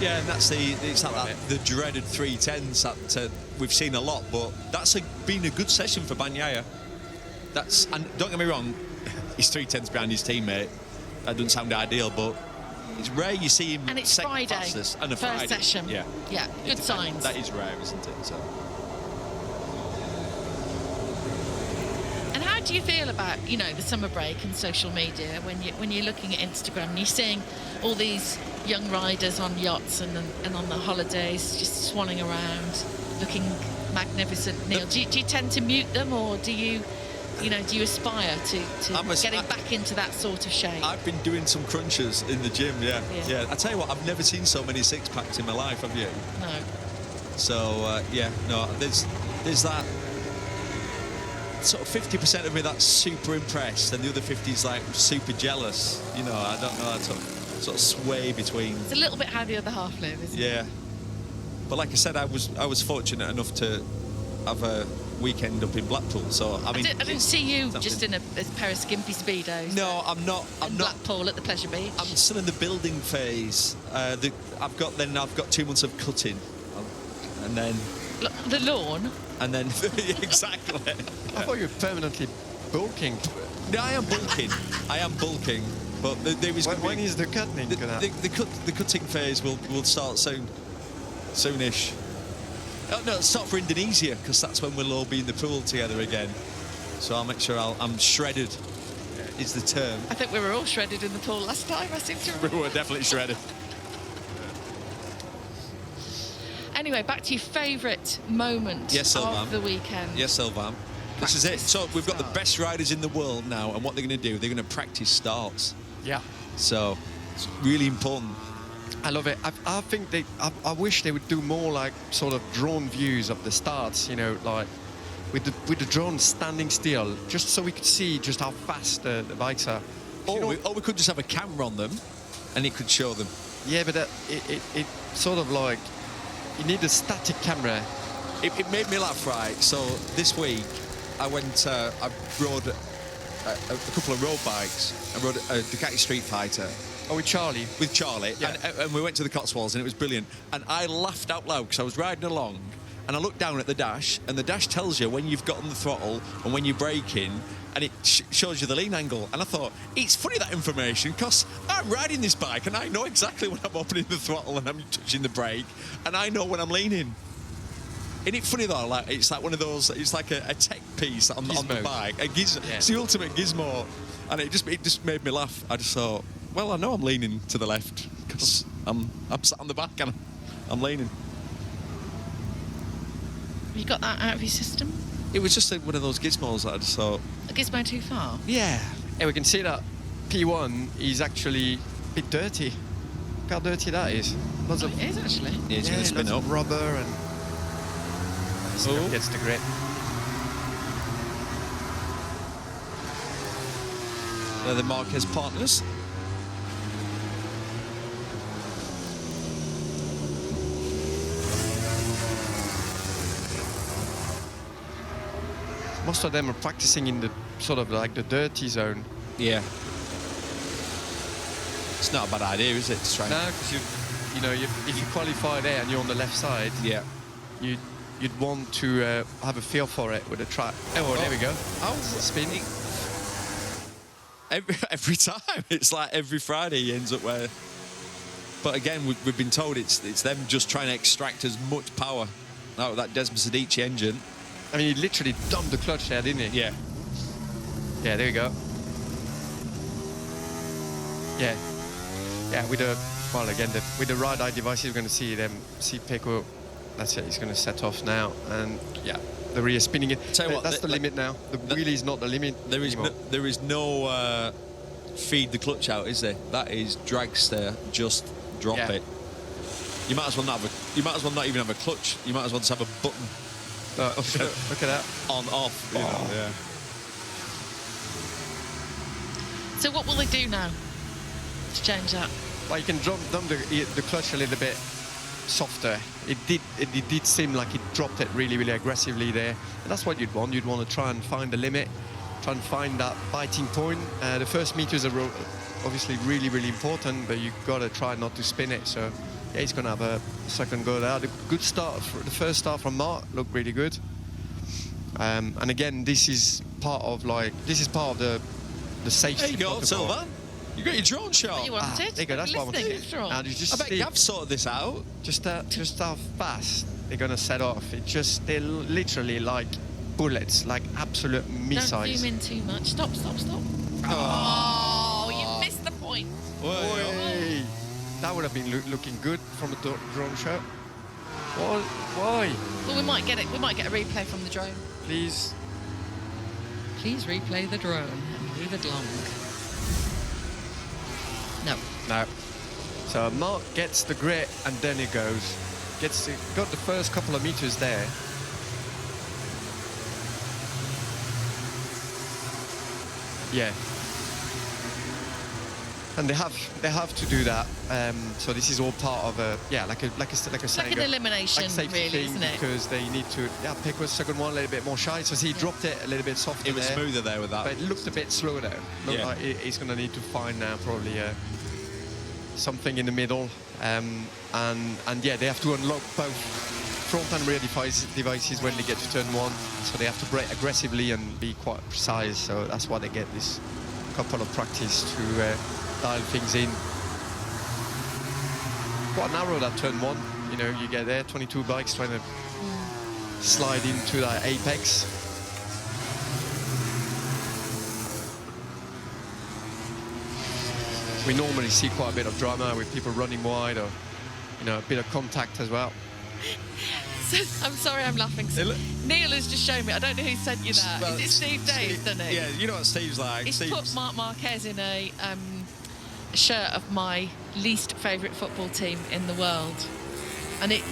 Yeah, and that's the dreaded 3/10s that we've seen a lot, but that's been a good session for Bagnaia. And don't get me wrong, he's 3/10s behind his teammate. That doesn't sound ideal, but it's rare you see him. And it's Friday, fastest, and a first Friday session. Yeah, good signs. That is rare, isn't it? So. And how do you feel about, the summer break and social media when you're looking at Instagram and you're seeing all these young riders on yachts and on the holidays just swanning around, looking magnificent? Neil, do you tend to mute them, or do you aspire to getting back into that sort of shape? I've been doing some crunches in the gym. Yeah. I tell you what, I've never seen so many six packs in my life. Have you? No. So there's that. Sort of 50% of me that's super impressed, and the other 50 is like super jealous. I don't know, that sort of sway between. It's a little bit how the other half live, isn't it? Yeah. But like I said, I was fortunate enough to have a weekend up in Blackpool. So I didn't see you just in a pair of skimpy speedos. No, I'm not. In Blackpool at the Pleasure Beach. I'm still in the building phase. I've got 2 months of cutting, and then the lawn. And then exactly. I thought you were permanently bulking. No, I am bulking. But there was. When is the cutting? The cutting phase will start soonish. Oh, no, it's not for Indonesia, because that's when we'll all be in the pool together again. So I'll make sure I'm shredded. Is the term. I think we were all shredded in the pool last time. I seem to remember. We were definitely shredded. Anyway, back to your favourite moment of the weekend. Yes, Sylvain. This is it. So we've got the best riders in the world now, and what they're going to do, they're going to practice starts. Yeah. So it's really important. I love it. I think I wish they would do more like sort of drone views of the starts, like with the drone standing still, just so we could see just how fast the bikes are. Or we could just have a camera on them, and it could show them. Yeah, but it sort of like, you need a static camera It made me laugh, right? So this week, I rode a couple of road bikes. I rode a Ducati Street Fighter. Oh, with Charlie? With Charlie. Yeah. And we went to the Cotswolds, and it was brilliant. And I laughed out loud because I was riding along, and I looked down at the dash, and the dash tells you when you've got on the throttle and when you're braking, and it shows you the lean angle. And I thought, it's funny, that information, because I'm riding this bike, and I know exactly when I'm opening the throttle and I'm touching the brake, and I know when I'm leaning. Isn't it funny though? Like, it's like one of those. It's like a tech piece on the bike. It's the ultimate gizmo, and it just made me laugh. I just thought, well, I know I'm leaning to the left because I'm sat on the back and I'm leaning. Have you got that out of your system? It was just one of those gizmos that I just thought. A gizmo too far? Yeah. Yeah, we can see that P1 is actually a bit dirty. Look how dirty that is. Lots of, It is actually. Yeah, it's going to spin lots up. of rubber and. Oh. Gets the grip. They're the Marquez partners. Most of them are practicing in the sort of like the dirty zone. Yeah. It's not a bad idea, is it? To try. No, because if you qualify there and you're on the left side, Yeah. you'd want to have a feel for it with a track. Oh, there we go. Oh, Spinning. Every time. It's like every Friday he ends up where. But again, we've been told it's them just trying to extract as much power out of that Desmosedici engine. I mean, he literally dumped the clutch there, didn't he? Yeah. Yeah, there we go. Yeah. Yeah, with the ride eye devices, we're going to see Pecco. That's it, he's going to set off now. And yeah, the rear spinning it. Tell you what, that's the limit now. The wheel is not the limit. There is no feed the clutch out, is there? That is dragster, just drop it. You might as well not even have a clutch. You might as well just have a button. Look at that. On, off. You know, yeah. So what will they do now to change that? Well, you can dump the clutch a little bit softer. It did seem like it dropped it really, really aggressively there. And that's what you'd want. You'd want to try and find the limit, try and find that biting point. The first meters are obviously really, really important, but you've got to try not to spin it. So yeah, he's going to have a second go there. The good start, the first start from Mark looked really good. And again, this is part of the safety. There you go, protocol. Sylvan. You got your drone shot. What you wanted? There you go. That's what I wanted. After all. Now, you just I bet see Gav's sorted this out. just how fast they're going to set off. They're literally like bullets, like absolute Don't missiles. zoom in too much. Stop. Oh, you missed the point. Oi. That would have been looking good from a drone shot. Why? Well, we might get it. We might get a replay from the drone. Please. Please replay the drone and leave it long. No. So Mark gets the grit and then he goes. Got the first couple of meters there. Yeah. And they have to do that. So this is all part of like an elimination, safety really, thing, isn't it? because they need to. Yeah, Pick was second one a little bit more shy, so he dropped it a little bit softer. It was there, smoother there with that. but it looked a bit slower there. Looked Yeah. like he's going to need to find now probably something in the middle, and yeah, they have to unlock both front and rear devices when they get to turn one. So they have to brake aggressively and be quite precise. So that's why they get this couple of practice to dial things in. Quite narrow that turn one. You know, you get there, 22 bikes trying to slide into that apex. We normally see quite a bit of drama with people running wide, or a bit of contact as well. I'm sorry, I'm laughing. Neil has just shown me. I don't know who sent you that. Well, Is it Steve Dave, doesn't it? Yeah, you know what Steve's like. He's put Marc Marquez in a shirt of my least favourite football team in the world, and it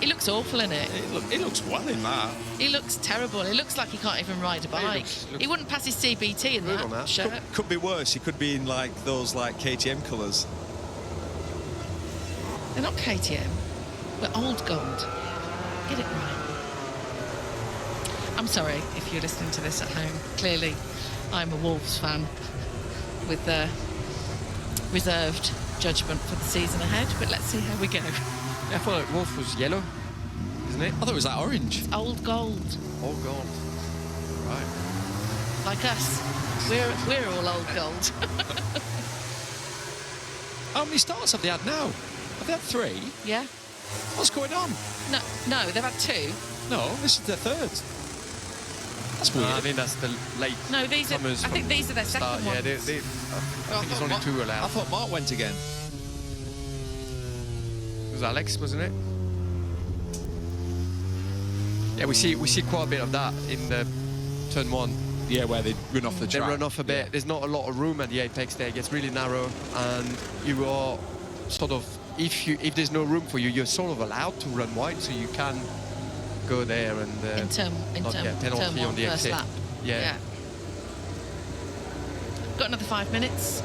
looks awful in it. It looks well in that. He looks terrible. He looks like he can't even ride a bike. looks He wouldn't pass his CBT in Good on that that. shirt. Could be worse. He could be in like those like KTM colours. They're not KTM. We're old gold. Get it right. I'm sorry if you're listening to this at home. Clearly, I'm a Wolves fan with reserved judgment for the season ahead, but let's see how we go. Yeah, I thought Wolf was yellow, isn't it? I thought it was like orange. It's old gold, All gold. Right. like us. We're all old gold. How many starts have they had now? Have they had 3? Yeah. What's going on? No, they've had 2. No, this is their 3rd. That's weird. I think that's the late. No, these are. I think these are their second ones. Yeah, I think there's only 2 allowed. I thought Mark went again. It was Alex, wasn't it? Yeah, we see quite a bit of that in the turn 1. Yeah, where they run off the They track. run off a bit. Yeah. There's not a lot of room at the apex there. It gets really narrow, and you are sort of, if there's no room for you, you're sort of allowed to run wide, so you can go there and in term penalty one, on the first exit. lap. Yeah. Got another 5 minutes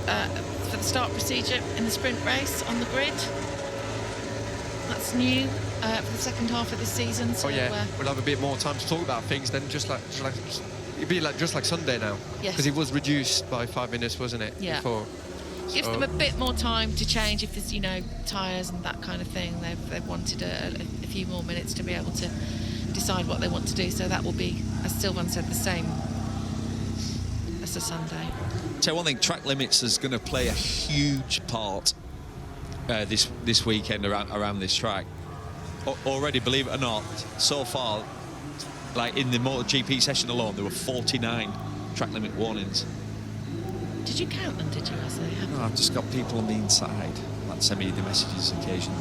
for the start procedure in the sprint race on the grid. That's new for the second half of this season. So, Oh yeah, we'll have a bit more time to talk about things then. Just like it'd be just like Sunday now. Yes. Because it was reduced by 5 minutes, wasn't it? Yeah. Before. Gives So- them a bit more time to change if there's, tyres and that kind of thing. They've wanted a few more minutes to be able to decide what they want to do. So that will be, as Sylvain said, the same as the Sunday. Tell you one thing, track limits is going to play a huge part this weekend around this track. Already, believe it or not, so far, like in the MotoGP session alone, there were 49 track limit warnings. Did you count them, did you, as they happened? No, I've just got people on the inside that send me the messages occasionally.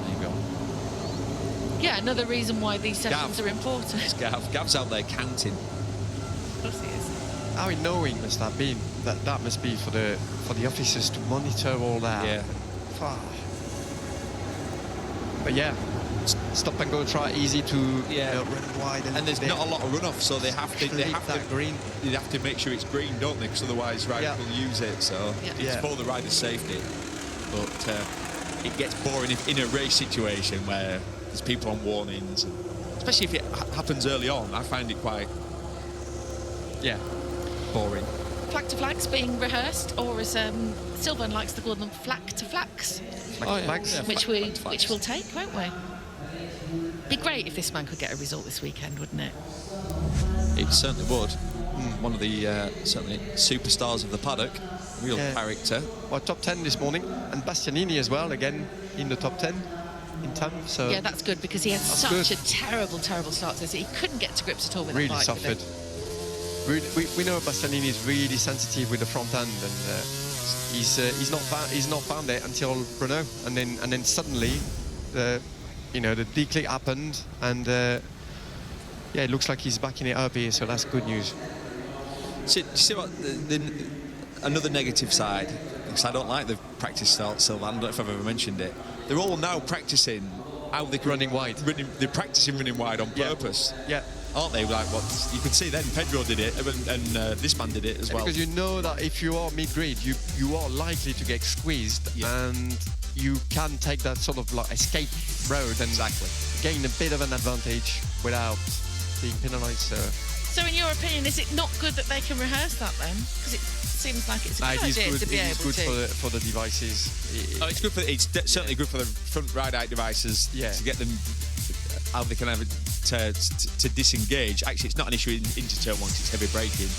There you go. Yeah, another reason why these sessions are important. It's Gav's out there counting. Of course he is. How annoying must that be? That must be for the officers to monitor all that. Yeah. Ah. But yeah, stop and go, try easy to run wide, And there's not a lot of runoff, so they have that green. They have to make sure it's green, don't they? Because otherwise riders will use it. So Yeah. it's for the rider's safety. But it gets boring in a race situation where there's people on warnings, and especially if it happens early on. I find it quite boring. Flag to flags being rehearsed, or as Sylvain likes to call them, flag to flags, Flags. Yeah, which flags. we'll take, won't we? Be great if this man could get a result this weekend, wouldn't it? It certainly would. One of the certainly superstars of the paddock, real character. Well, top 10 this morning, and Bastianini as well, again in the top 10 in time. So Yeah, that's good, because he had That's such good. a terrible start to this. He couldn't get to grips at all with the really bike. suffered. We know Bastianini is really sensitive with the front end, and he's not found it until Renault, and then suddenly the declick happened, and it looks like he's backing it up here, so that's good news. So, do you see what another negative side? Because I don't like the practice start, Sylvain. I don't know if I've ever mentioned it. They're all now practicing how they can Running wide. They're practicing running wide on purpose. Yeah. Aren't they? Like what you could see then, Pedro did it, and this man did it as well. Because you know that if you are mid-grade, you are likely to get squeezed, and you can take that sort of like escape road and gain a bit of an advantage without being penalised. So in your opinion, is it not good that they can rehearse that then? Because it seems like it's a good idea to be able to. It is good for the devices. It's good for certainly good for the front ride-out devices to get them how they can have it to disengage. Actually, it's not an issue into turn one, 'cause it's heavy braking.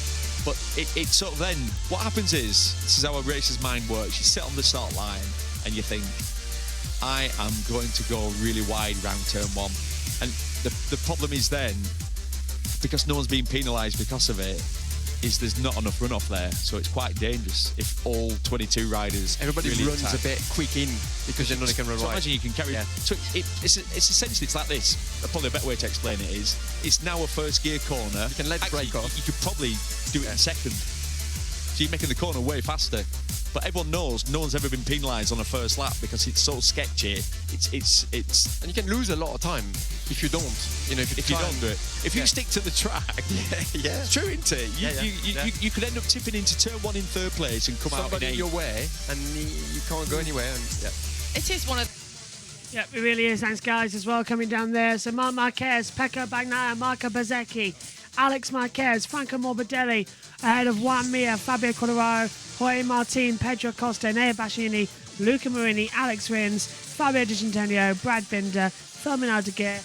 But it sort of then, what happens is, this is how a racer's mind works. You sit on the start line and you think, I am going to go really wide round turn one. And the problem is then, because no one's being penalised because of it, is there's not enough runoff there. So it's quite dangerous if all 22 riders Everybody really runs attack. a bit quick in, because they know they can run So wide. imagine you can carry. So it's essentially it's like this. Probably a better way to explain it is it's now a first gear corner. You can let the brake off. You could probably do it in second. So you're making the corner way faster. But everyone knows no one's ever been penalised on a first lap because it's so sketchy. It's And you can lose a lot of time if you don't. If you don't do it. If you stick to the track, it's true, isn't it? You could end up tipping into turn one in third place and come somebody out in in your way, and you can't go anywhere. And It is one of. Yep, it really is. Thanks, guys, as well, coming down there. So Marc Marquez, Pecco Bagnaia, Marco Bezzecchi, Alex Marquez, Franco Morbidelli, ahead of Juan Mir, Fabio Quartararo, Jorge Martin, Pedro Costa, Nea Bastianini, Luca Marini, Alex Rins, Fabio Di Antonio, Brad Binder, Firmino Aguirre,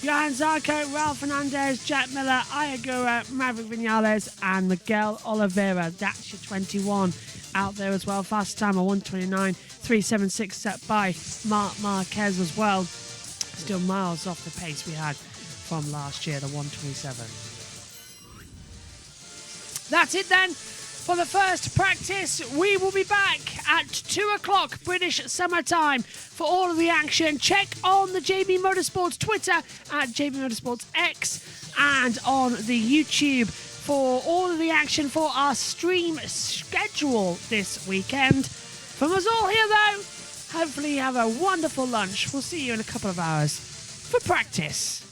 Johan Zarco, Ralph Fernandez, Jack Miller, Ayagura, Maverick Vinales, and Miguel Oliveira. That's your 21 out there as well. Fastest time of 1:29.376 set by Marc Marquez as well. Still miles off the pace we had from last year, the 1:27. That's it then for the first practice. We will be back at 2 o'clock British summer time for all of the action. Check on the JB Motorsports Twitter at JBMotorsportsX and on the YouTube for all of the action for our stream schedule this weekend. From us all here though, hopefully you have a wonderful lunch. We'll see you in a couple of hours for practice.